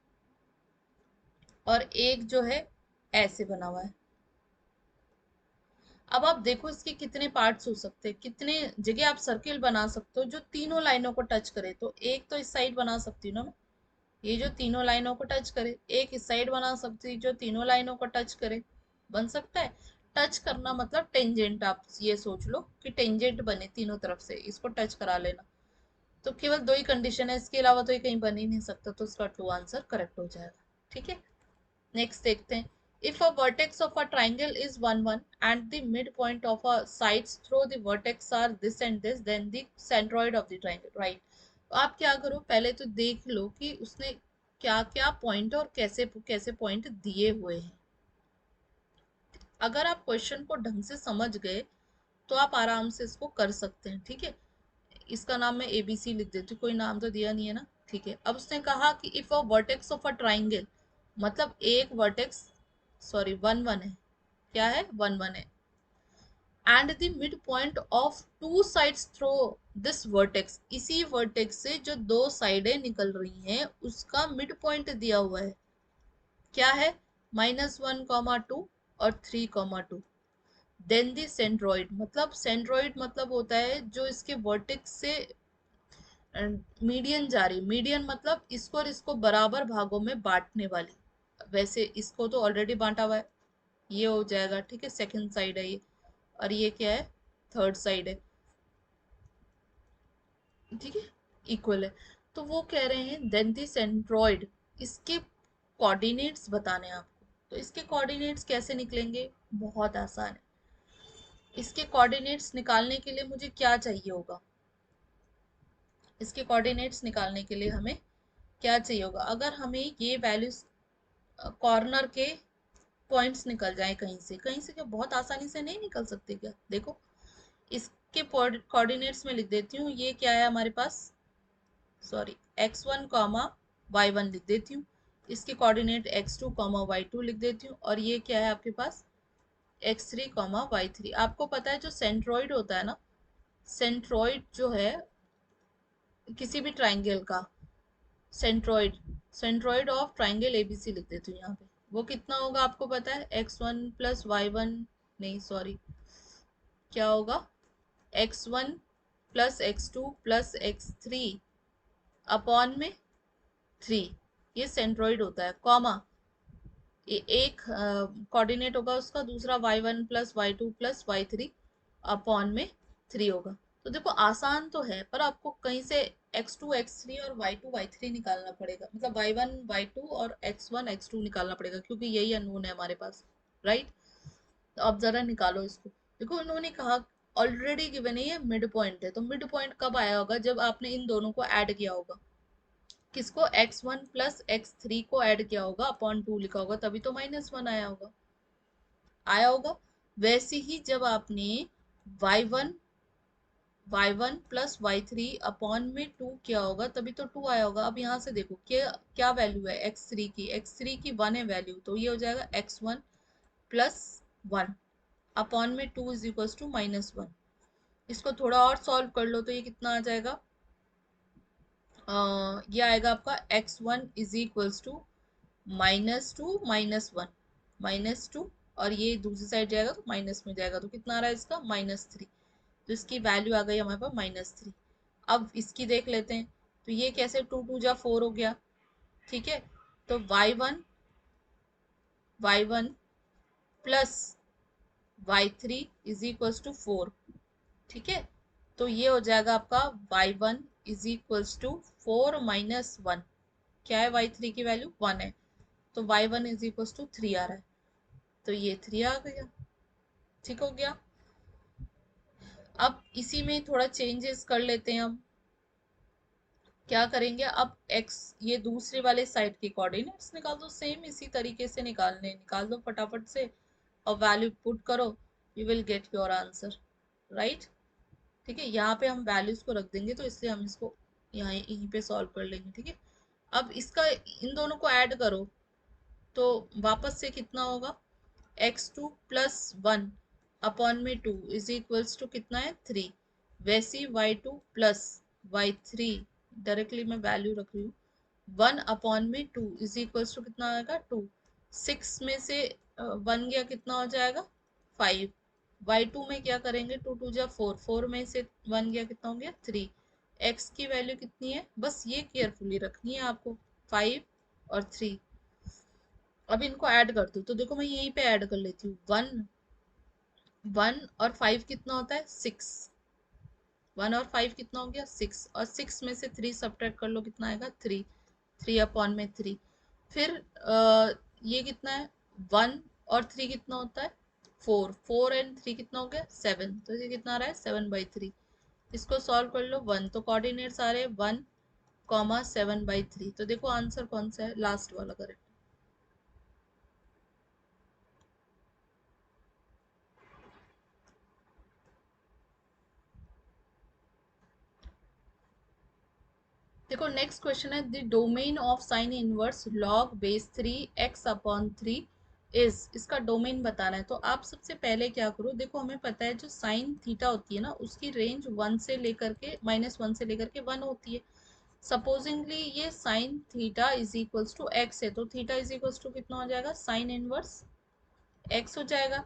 और एक जो है ऐसे बना हुआ है। अब आप देखो इसके कितने पार्ट्स हो सकते हैं, कितने जगह आप सर्किल बना सकते हो जो तीनों लाइनों को टच करे। तो एक तो इस साइड बना सकती हूँ ना मैं, ये जो तीनों लाइनों को टच करे, एक इस साइड बना सकती हूँ जो तीनों लाइनों को टच करे। बन सकता है, टच करना मतलब टेंजेंट, आप ये सोच लो कि टेंजेंट बने तीनों तरफ से, इसको टच करा लेना। तो केवल दो ही कंडीशन है, इसके अलावा तो ये कहीं बन ही नहीं सकता, तो इसका टू आंसर करेक्ट हो जाएगा। ठीक है, नेक्स्ट देखते हैं, if a vertex of a triangle is 1 1 and the midpoint of a sides through the vertex are this and this, then the centroid of the triangle, right। तो आप क्या करो, पहले तो देख लो कि उसने क्या क्या पॉइंट और कैसे कैसे पॉइंट दिए हुए हैं। अगर आप क्वेश्चन को ढंग से समझ गए तो आप आराम से इसको कर सकते हैं, ठीक है। इसका नाम मैं ABC लिख देती हूँ, कोई नाम तो दिया नहीं है ना, ठीक है। अब उसने कहा कि if a vertex of a triangle, मतलब एक वर्टेक्स, सॉरी 1 1 है, क्या है 1 1 है, and the mid point of two sides through this vertex, इसी वर्टेक्स से जो दो साइडें निकल रही हैं उसका मिड पॉइंट दिया हुआ है, क्या है -1, 2 और 3, 2। देन दी सेंट्रोइड, मतलब सेंट्रोइड मतलब होता है जो इसके वर्टेक्स से मीडियन जा रही, मीडियन मतलब इसको और इसको बराबर भागों में बांटने वाली, वैसे इसको तो ऑलरेडी बांटा हुआ है, ये हो जाएगा, ठीक है, सेकंड साइड है ये, और ये क्या है, थर्ड साइड है, ठीक है, इक्वल है। तो वो कह रहे हैं देन दी सेंट्रोइड, इसके कोऑर्डिनेट्स बताने हैं आपको। तो इसके कोऑर्डिनेट्स कैसे निकलेंगे, बहुत आसान है। इसके कोऑर्डिनेट्स निकालने के लिए मुझे क्या चाहिए होगा, इसके कोऑर्डिनेट्स निकालने के लिए हमें क्या चाहिए होगा, अगर हमें ये वैल्यूज कॉर्नर के पॉइंट्स निकल जाए कहीं से, कहीं से, क्या बहुत आसानी से नहीं निकल सकते क्या, देखो इसके कोऑर्डिनेट्स में लिख देती हूँ, ये क्या है हमारे पास, सॉरी x1, y1 लिख देती हूँ, इसके कोऑर्डिनेट x2, y2 लिख देती हूँ, और ये क्या है आपके पास x3, y3। आपको पता है जो सेंट्रोइड होता है ना, सेंट्रोइड जो है किसी भी ट्राइंगल का, centroid, centroid of triangle ABC लिख देती हूँ यहाँ पे, वो कितना होगा आपको पता है, x1 + y1, नहीं सॉरी, क्या होगा x1 + x2 + x3 अपॉन में 3, ये सेंट्रोइड होता है, कॉमा एक कोऑर्डिनेट होगा उसका, दूसरा y1 + y2 + y3 अपॉन में 3 होगा। तो देखो आसान तो है, पर आपको कहीं से x2 x3 और y2 y3 निकालना पड़ेगा, मतलब y1 y2 और x1 x2 निकालना पड़ेगा, क्योंकि यही अननोन है हमारे पास, राइट। तो अब जरा निकालो इसको। देखो उन्होंने कहा ऑलरेडी गिवन है ये मिड पॉइंट है, तो मिड पॉइंट कब आया होगा, जब आपने इन दोनों को ऐड किया होगा, किसको x1 + x3 को ऐड किया होगा, अपॉन 2 लिखा होगा, तभी तो -1 आया होगा, आया होगा। वैसे ही जब आपने y1 y1 + y3 अपॉन में 2 किया होगा, तभी तो 2 आया होगा। अब यहाँ से देखो क्या क्या वैल्यू है x3 की 1 है वैल्यू, तो ये हो जाएगा x1 + 1 अपॉन में 2 = -1। इसको थोड़ा और सॉल्व कर लो तो ये कितना आ जाएगा, ये आएगा आपका x1 = -2 -1 -2, और ये दूसरी साइड जाएगा तो माइनस में जाएगा, तो कितना आ रहा है इसका -3। तो इसकी वैल्यू आ गई हमारे पास -3। अब इसकी देख लेते हैं, तो ये कैसे 2 2 जा 4 हो गया, ठीक है। तो y1 + y3 = 4, ठीक है। तो ये हो जाएगा आपका y1 = 4 - 1, क्या है y3 की वैल्यू 1 है, तो y1 = 3 आ रहा है, तो ये 3 आ गया, ठीक हो गया। अब इसी में थोड़ा चेंजेस कर लेते हैं हम, क्या करेंगे अब x, ये दूसरे वाले साइड के कोऑर्डिनेट्स निकाल दो, सेम इसी तरीके से निकाल दो फटाफट से, और वैल्यू पुट करो, you will get your answer, right. ठीक है, यहाँ पे हम वैल्यूज को रख देंगे, तो इसलिए हम इसको यहाँ यहीं पे सॉल्व कर लेंगे, ठीक है। अब इसका इन दोनों को ऐड करो, तो वापस से कितना होगा, x2 + 1 अपॉन में 2 = कितना है 3, वैसे ही y2 + y3, डायरेक्टली मैं वैल्यू रख रही हूँ, 1 अपॉन में 2 कितना आएगा 2, 6 में से 1 गया कितना हो जाएगा 5, y2 में क्या करेंगे 2 2 जा 4, 4 में से 1 गया कितना हो गया 3, x की वैल्यू कितनी है, बस ये केयरफुली रखनी है आपको, 5 और 3। अब इनको ऐड कर दो, तो देखो मैं यहीं पे ऐड कर लेती हूँ, 1 और 5 कितना होता है 6, 1 और 5 कितना हो गया 6, और 6 में से 3 सब्ट्रैक्ट कर लो कितना आएगा 3, 3 अपॉन में 3। फिर ये कितना है 1 और 3 कितना होता है 4, 4 एंड 3 कितना हो गया 7, तो ये कितना आ रहा है 7/3। इसको सॉल्व कर लो, 1 तो कोऑर्डिनेट्स आ रहे हैं 1, 7/3, तो देखो आंसर कौन सा है, लास्ट वाला करेक्ट। देखो नेक्स्ट क्वेश्चन है, the domain of sine inverse log base 3 x/3 is, इसका डोमेन बताना है। तो आप सबसे पहले क्या करो, देखो हमें पता है जो साइन थीटा होती है ना, उसकी रेंज 1 से लेकर के -1 से लेकर के 1 होती है। सपोजिंगली ये sine theta is equals to x है, तो थीटा इज इक्वल्स टू कितना हो जाएगा, साइन इनवर्स एक्स हो जाएगा।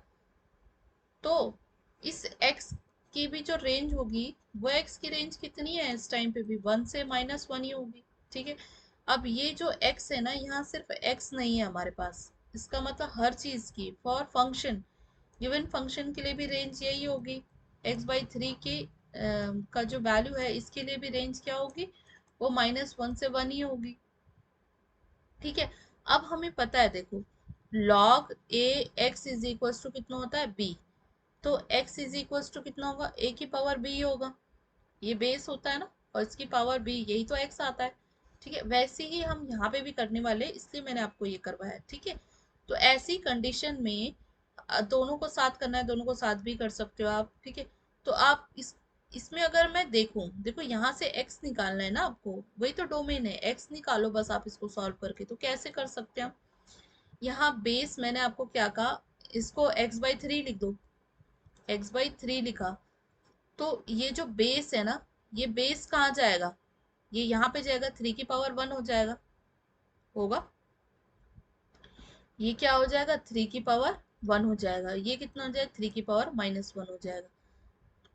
तो इस x की भी जो रेंज होगी, वो x की रेंज कितनी है इस टाइम पे भी, 1 से -1 ही होगी। ठीक है, अब ये जो x है ना, यहाँ सिर्फ x नहीं है हमारे पास, इसका मतलब हर चीज की फॉर फंक्शन, गिवन फंक्शन के लिए भी रेंज यही होगी। x/3 की का जो वैल्यू है, इसके लिए भी रेंज क्या होगी, वो -1 से 1 ही होगी। ठीक है, अब हमें पता है, देखो log a x is equal to कितना होता है, b। तो x इज इक्वल टू कितना होगा, a की पावर b होगा, ये बेस होता है ना, और इसकी पावर b, यही तो x आता है। ठीक है, वैसे ही हम यहाँ पे भी करने वाले, इसलिए मैंने आपको ये करवाया। ठीक है, तो ऐसी कंडीशन में दोनों को साथ करना है, दोनों को साथ भी कर सकते हो आप। ठीक है, तो आप इसमें अगर मैं देखूं, देखो यहाँ से x निकालना है ना आपको, वही तो डोमेन है, x निकालो बस आप इसको सॉल्व करके। तो कैसे कर सकते हैं हम, यहाँ बेस मैंने आपको क्या कहा, इसको x/3 लिख दो, x/3 लिखा, तो ये जो बेस है ना, ये बेस कहाँ जाएगा, ये यहाँ पे जाएगा, 3 की पावर 1 हो जाएगा, होगा, ये क्या हो जाएगा, 3 की पावर 1 हो जाएगा, ये कितना हो जाएगा, 3 की पावर -1 हो जाएगा।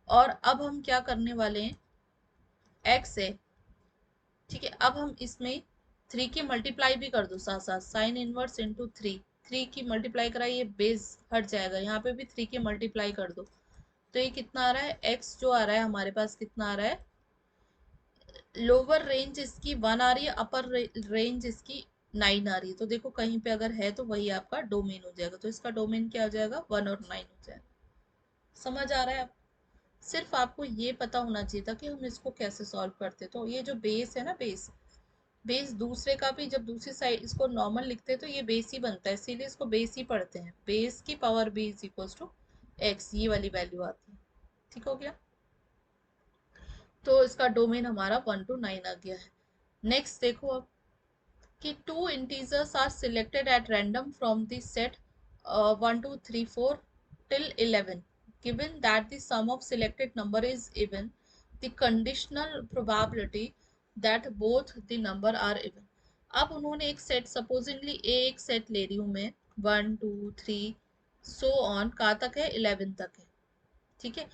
और अब हम क्या करने वाले हैं, x है, ठीक है, अब हम इसमें 3 की मल्टीप्लाई भी कर दो साथ साथ, साइन इनवर्स इंटू 3, 3 की मल्टीप्लाई कराइए, बेस हट जाएगा, यहाँ पे भी 3 की मल्टीप्लाई कर दो, तो ये कितना आ रहा है, x जो आ रहा है हमारे पास कितना आ रहा है, लोअर रेंज इसकी 1 आ रही है, अपर रेंज इसकी 9 आ रही है। तो देखो कहीं पे अगर है तो वही आपका डोमेन हो जाएगा, तो इसका डोमेन क्या हो जाएगा, 1 और 9 हो जाएगा। समझ आ रहा है आप, सिर्फ आपको ये पता होना चाहिए था कि हम इसको कैसे सॉल्व करते। तो ये जो बेस है ना, बेस, बेस दूसरे का भी, जब दूसरी साइड इसको नॉर्मल लिखते हैं तो ये बेस ही बनता है, इसीलिए इसको बेस ही पढ़ते हैं, बेस की power b is equal to x, ये वाली वैल्यू आती है। ठीक हो गया, तो इसका डोमेन हमारा 1 to 9 आ गया है। नेक्स्ट देखो अब, कि two integers are selected at random from the set 1 2 3 4 till 11, given that the sum of selected number is even, the conditional probability that both the number are even। अब उन्होंने एक set, supposedly ए एक set ले रही हूँ मैं, 1 2 3 so on, कहाँ तक है, 11 तक है। ठीक है,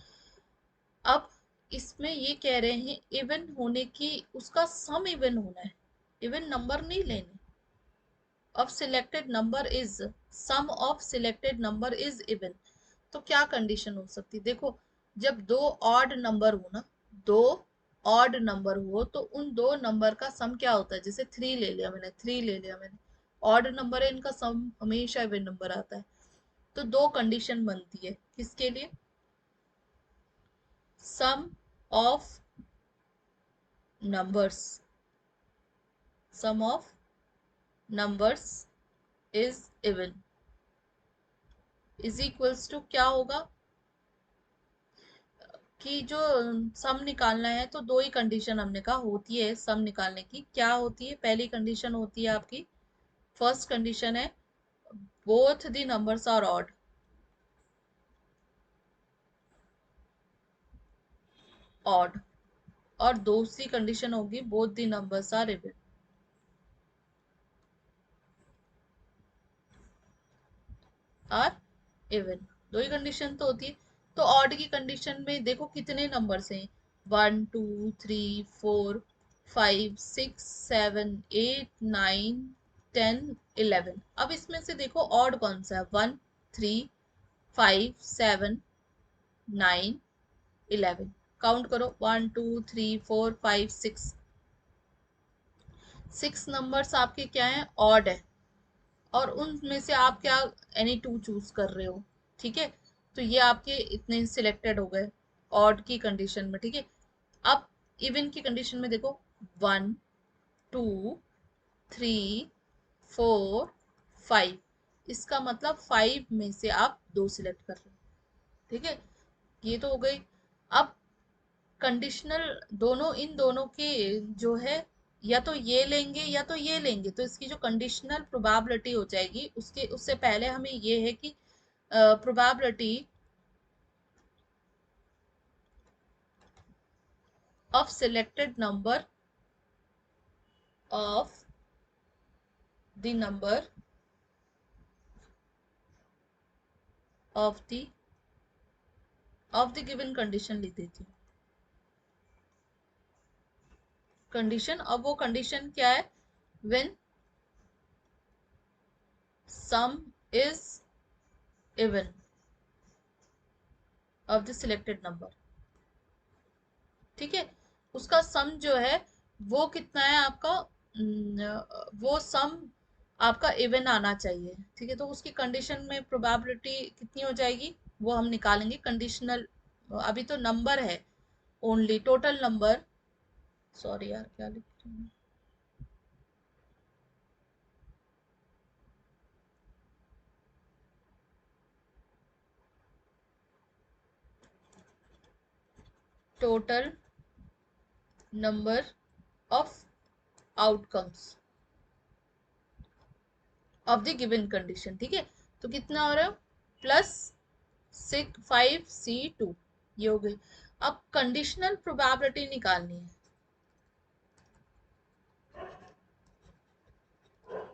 अब इसमें ये कह रहे हैं इवन होने की, उसका सम इवन होना है, इवन नंबर नहीं लेने, of selected number is, sum of selected number is even। तो क्या कंडीशन हो सकती, देखो जब दो ऑड नंबर हो ना, दो ऑड नंबर हो, तो उन दो नंबर का सम क्या होता है, जैसे 3 ले लिया मैंने, 3 ले लिया मैंने, ऑड नंबर है, इनका सम हमेशा इवन नंबर आता है। तो दो कंडीशन बनती है किसके लिए, sum of numbers, sum of numbers is even, is equals to क्या होगा, कि जो सम निकालना है, तो दो ही कंडीशन हमने कहा होती है सम निकालने की, क्या होती है, पहली कंडीशन होती है आपकी, फर्स्ट कंडीशन है both the numbers are odd, odd, और दूसरी कंडीशन होगी both the numbers are even, are even, दो ही कंडीशन तो होती है। तो ऑड की कंडीशन में देखो कितने नंबर्स हैं, 1 2 3 4 5 6 7 8 9 10 11। अब इसमें से देखो ऑड कौन सा है, 1 3 5 7 9 11, काउंट करो, 1 2 3 4 5 6, 6 नंबर्स आपके क्या हैं, ऑड है, और उनमें से आप क्या, एनी टू चूज कर रहे हो। ठीक है, तो ये आपके इतने सिलेक्टेड हो गए ऑड की कंडीशन में। ठीक है, अब इवन की कंडीशन में देखो, 1 2 3 4 5, इसका मतलब 5 में से आप दो सिलेक्ट कर रहे हो। ठीक है, ये तो हो गई। अब कंडीशनल, दोनों इन दोनों के जो है या तो ये लेंगे या तो ये लेंगे, तो इसकी जो कंडीशनल प्रोबेबिलिटी हो जाएगी उसके उससे पहले हमें ये है कि probability of selected number of the number of the given condition लिख देती हूँ। कंडीशन, अब वो कंडीशन क्या है, when some is even of the selected number. ठीक है, उसका सम जो है वो कितना है आपका, वो सम आपका इवन आना चाहिए। ठीक है, तो उसकी कंडीशन में प्रोबेबिलिटी कितनी हो जाएगी वो हम निकालेंगे। कंडीशनल, अभी तो नंबर है ओनली, टोटल नंबर, सॉरी यार क्या लिख रही हूँ, total number of outcomes of the given condition. ठीक है, तो कितना हो रहा है, प्लस 5C2, ये हो गई। अब कंडीशनल प्रोबेबिलिटी निकालनी है,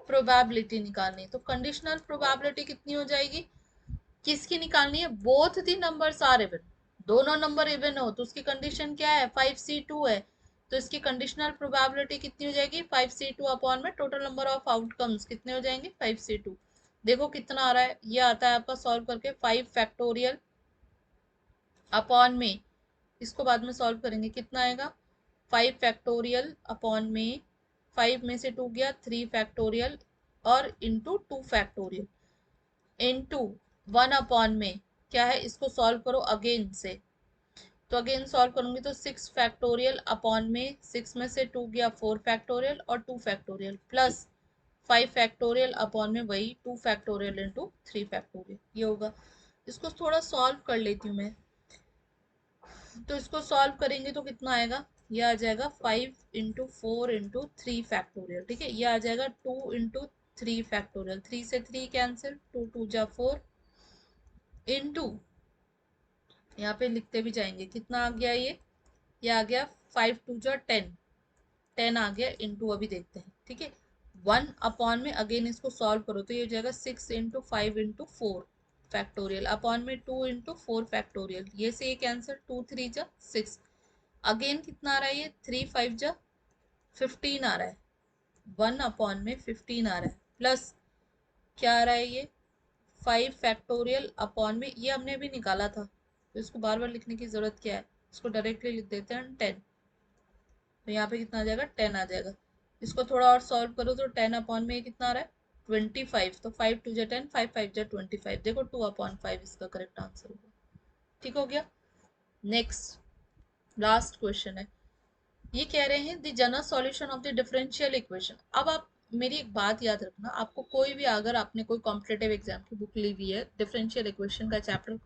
प्रोबेबिलिटी निकालनी है, तो कंडीशनल प्रोबेबिलिटी कितनी हो जाएगी, किसकी निकालनी है, both the numbers are even, दोनों नंबर इवन हो, तो उसकी कंडीशन क्या है, 5C2 है, तो इसकी कंडीशनल प्रोबेबिलिटी कितनी हो जाएगी, 5C2 अपॉन में टोटल नंबर ऑफ आउटकम्स कितने हो जाएंगे, 5C2। देखो कितना आ रहा है, ये आता है आपका सॉल्व करके 5 फैक्टोरियल अपॉन में, इसको बाद में सॉल्व करेंगे, कितना आएगा, 5 फैक्टोरियल अपॉन में, 5 में से 2 गया, 3 फैक्टोरियल और इंटू 2 फैक्टोरियल इंटू 1 अपॉन में क्या है, इसको सॉल्व करो अगेन से, तो अगेन सॉल्व करूंगी तो 6 फैक्टोरियल अपॉन में, 6 में से 2 गया, 4 फैक्टोरियल और 2 फैक्टोरियल प्लस 5 फैक्टोरियल अपॉन में वही 2 फैक्टोरियल इंटू 3 फैक्टोरियल, ये होगा। इसको थोड़ा सॉल्व कर लेती हूँ मैं, तो इसको सॉल्व करेंगे तो कितना आएगा, ये आ जाएगा 5 इंटू 4 इंटू 3 फैक्टोरियल। ठीक है, ये आ जाएगा 2 इंटू 3 फैक्टोरियल, 3 से 3 कैंसिल, 2 2 जा 4 इंटू, यहाँ पे लिखते भी जाएंगे, कितना आ गया ये आ गया 5 2 जा 10, 10 आ गया इंटू, अभी देखते हैं। ठीक है, 1 अपॉन में अगेन इसको सॉल्व करो तो ये हो जाएगा 6 इंटू 5 इंटू 4 फैक्टोरियल अपॉन में 2 इंटू 4 फैक्टोरियल, ये से ये कैंसिल, 2 3 जा 6, अगेन कितना आ रहा है, ये 3 5 जा 15 आ रहा है, 1 अपॉन में 15 आ रहा है, प्लस क्या आ रहा है, ये 5 फैक्टोरियल अपॉन में, ये हमने अभी निकाला था तो इसको बार बार लिखने की जरूरत क्या है, इसको डायरेक्टली लिख देते हैं 10, तो यहाँ पे कितना आ जाएगा, 10 आ जाएगा। इसको थोड़ा और सॉल्व करो तो 10 अपॉन में ये कितना आ रहा है, 25, तो 5 2 जा 10, 5 5 जा 25, देखो 2/5 इसका करेक्ट आंसर होगा। ठीक हो गया। नेक्स्ट लास्ट क्वेश्चन है, ये कह रहे हैं the general solution of the differential equation. अब आप मेरी एक बात याद रखना, आपको कोई भी, अगर आपने कोई कॉम्पिटेटिव एग्जाम की बुक ली हुई है, डिफरेंशियल इक्वेशन का चैप्टर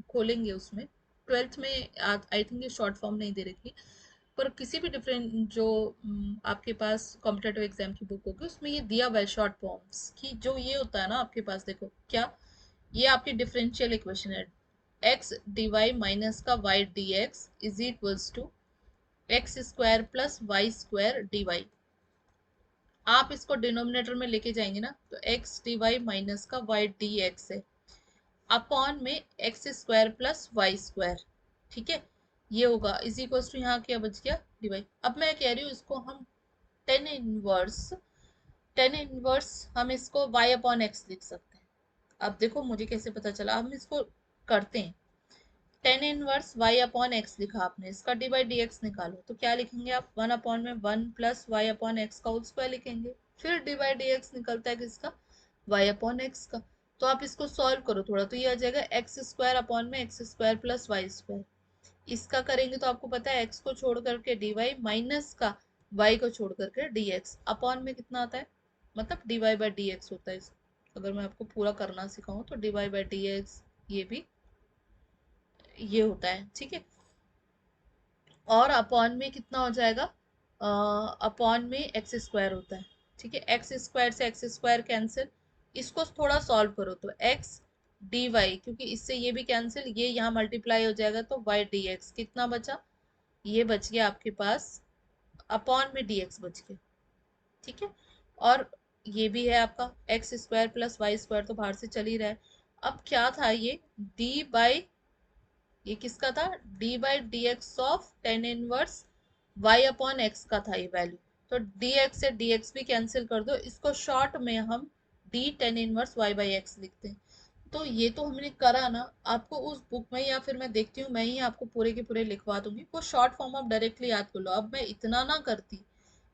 खोलेंगे, उसमें 12th में आई थिंक ये शॉर्ट फॉर्म नहीं दे रखी, पर किसी भी डिफरेंट जो आपके पास कॉम्पिटेटिव एग्जाम की बुक होगी उसमें ये दिया हुआ है शॉर्ट फॉर्म्स की, जो ये होता है ना आपके पास, देखो क्या, ये आपकी डिफरेंशियल इक्वेशन है, एक्स डी वाई माइनस का y d x is equals to x square plus y square d y. आप इसको डिनोमिनेटर में लेके जाएंगे ना, तो एक्स डी वाई माइनस का वाई डी एक्स है अपॉन में x square plus y square. ठीक है, ये होगा इज इक्वल टू, यहाँ क्या बच गया, डी वाई। अब मैं कह रही हूँ इसको हम टेन इनवर्स हम इसको वाई अपॉन एक्स लिख सकते हैं। अब देखो मुझे कैसे पता चला, हम इसको करते हैं, 10 इनवर्स वाई अपॉन एक्स लिखा आपने, इसका डी बाई डी एक्स निकालो तो क्या लिखेंगे आप, 1/1 प्लस वाई अपॉन एक्स का होल स्क्वायर लिखेंगे, फिर डी बाई डी एक्स निकलता है किसका, वाई अपॉन एक्स का। तो आप इसको सॉल्व करो थोड़ा तो ये आ जाएगा एक्स स्क्वायर अपॉन में x square plus y square, इसका करेंगे तो आपको पता है एक्स को छोड़ करके डी वाई माइनस का वाई को छोड़ करके डी एक्स अपॉन में कितना आता है, मतलब d y by d x होता है। अगर मैं आपको पूरा करना सिखाऊं तो d y by d x ये भी ये होता है। ठीक है, और अपॉन में कितना हो जाएगा, अपॉन में एक्स स्क्वायर होता है। ठीक है, एक्स स्क्वायर से एक्स स्क्वायर कैंसिल, इसको थोड़ा सॉल्व करो तो एक्स डी वाई, क्योंकि इससे ये भी कैंसिल, ये यहाँ मल्टीप्लाई हो जाएगा तो वाई डी एक्स कितना बचा, ये बच गया आपके पास, अपॉन में डी एक्स बच गया। ठीक है, और ये भी है आपका x square plus y square तो बाहर से चल ही रहा है। अब क्या था ये डी बाई, ये किसका था, d by d x of tan inverse y upon x का था ये वैल्यू। तो डी एक्स से डी एक्स भी कैंसिल कर दो, इसको शॉर्ट में हम d tan inverse y by x लिखते हैं। तो ये तो हमने करा ना, आपको उस बुक में या फिर मैं देखती हूँ मैं ही आपको पूरे के पूरे लिखवा दूंगी, वो शॉर्ट फॉर्म आप डायरेक्टली याद कर लो। अब मैं इतना ना करती,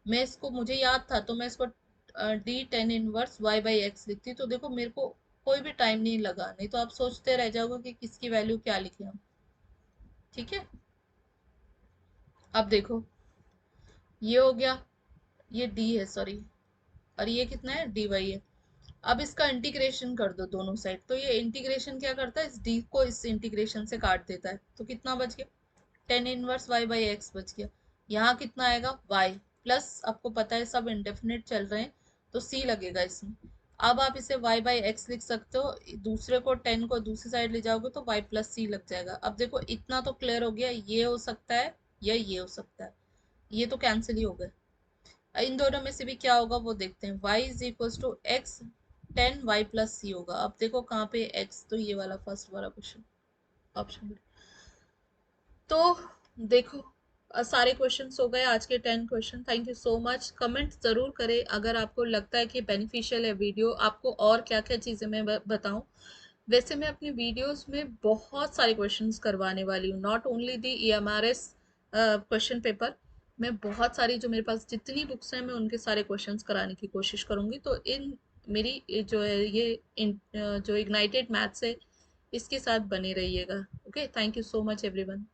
मैं इसको मुझे याद था तो मैं इसको d tan inverse y by x लिखती, तो देखो मेरे को कोई भी टाइम नहीं लगा, नहीं तो आप सोचते रह जाओगे कि किसकी वैल्यू क्या लिखे हम। ठीक है, अब देखो ये हो गया, ये डी है सॉरी, और ये कितना है डी वाई है। अब इसका इंटीग्रेशन कर दो दोनों साइड, तो ये इंटीग्रेशन क्या करता है, इस डी को इस इंटीग्रेशन से काट देता है, तो कितना बच गया, tan inverse y by x बच गया। यहाँ कितना आएगा वाई, प्लस आपको पता है सब इंडेफिनिट चल रहे हैं तो सी लगेगा इसमें। अब आप इसे वाई बाई एक्स लिख सकते हो, दूसरे को टेन को दूसरी साइड ले जाओगे तो वाई प्लस सी लग जाएगा। अब देखो इतना तो क्लियर हो गया, ये हो सकता है या ये हो सकता है, ये तो कैंसिल ही हो गए। इन दोनों में से भी क्या होगा वो देखते हैं, y is equal to X ten Y plus C होगा। अब देखो कहाँ पे x, तो ये वाला फर्स्ट वाला क्वेश्चन ऑप्शन। तो देखो सारे क्वेश्चंस हो गए आज के 10 question. Thank you so much. Comment ज़रूर करें अगर आपको लगता है कि बेनिफिशियल है वीडियो, आपको और क्या क्या चीज़ें मैं बताऊं। वैसे मैं अपनी वीडियोस में बहुत सारे क्वेश्चंस करवाने वाली हूँ, not only the EMRS question paper, मैं बहुत सारी जो मेरे पास जितनी बुक्स हैं मैं उनके सारे क्वेश्चंस कराने की कोशिश करूंगी। तो इन मेरी जो है ये जो इग्नाइटेड मैथ्स है इसके साथ बने रहिएगा। Okay, thank you so much everyone.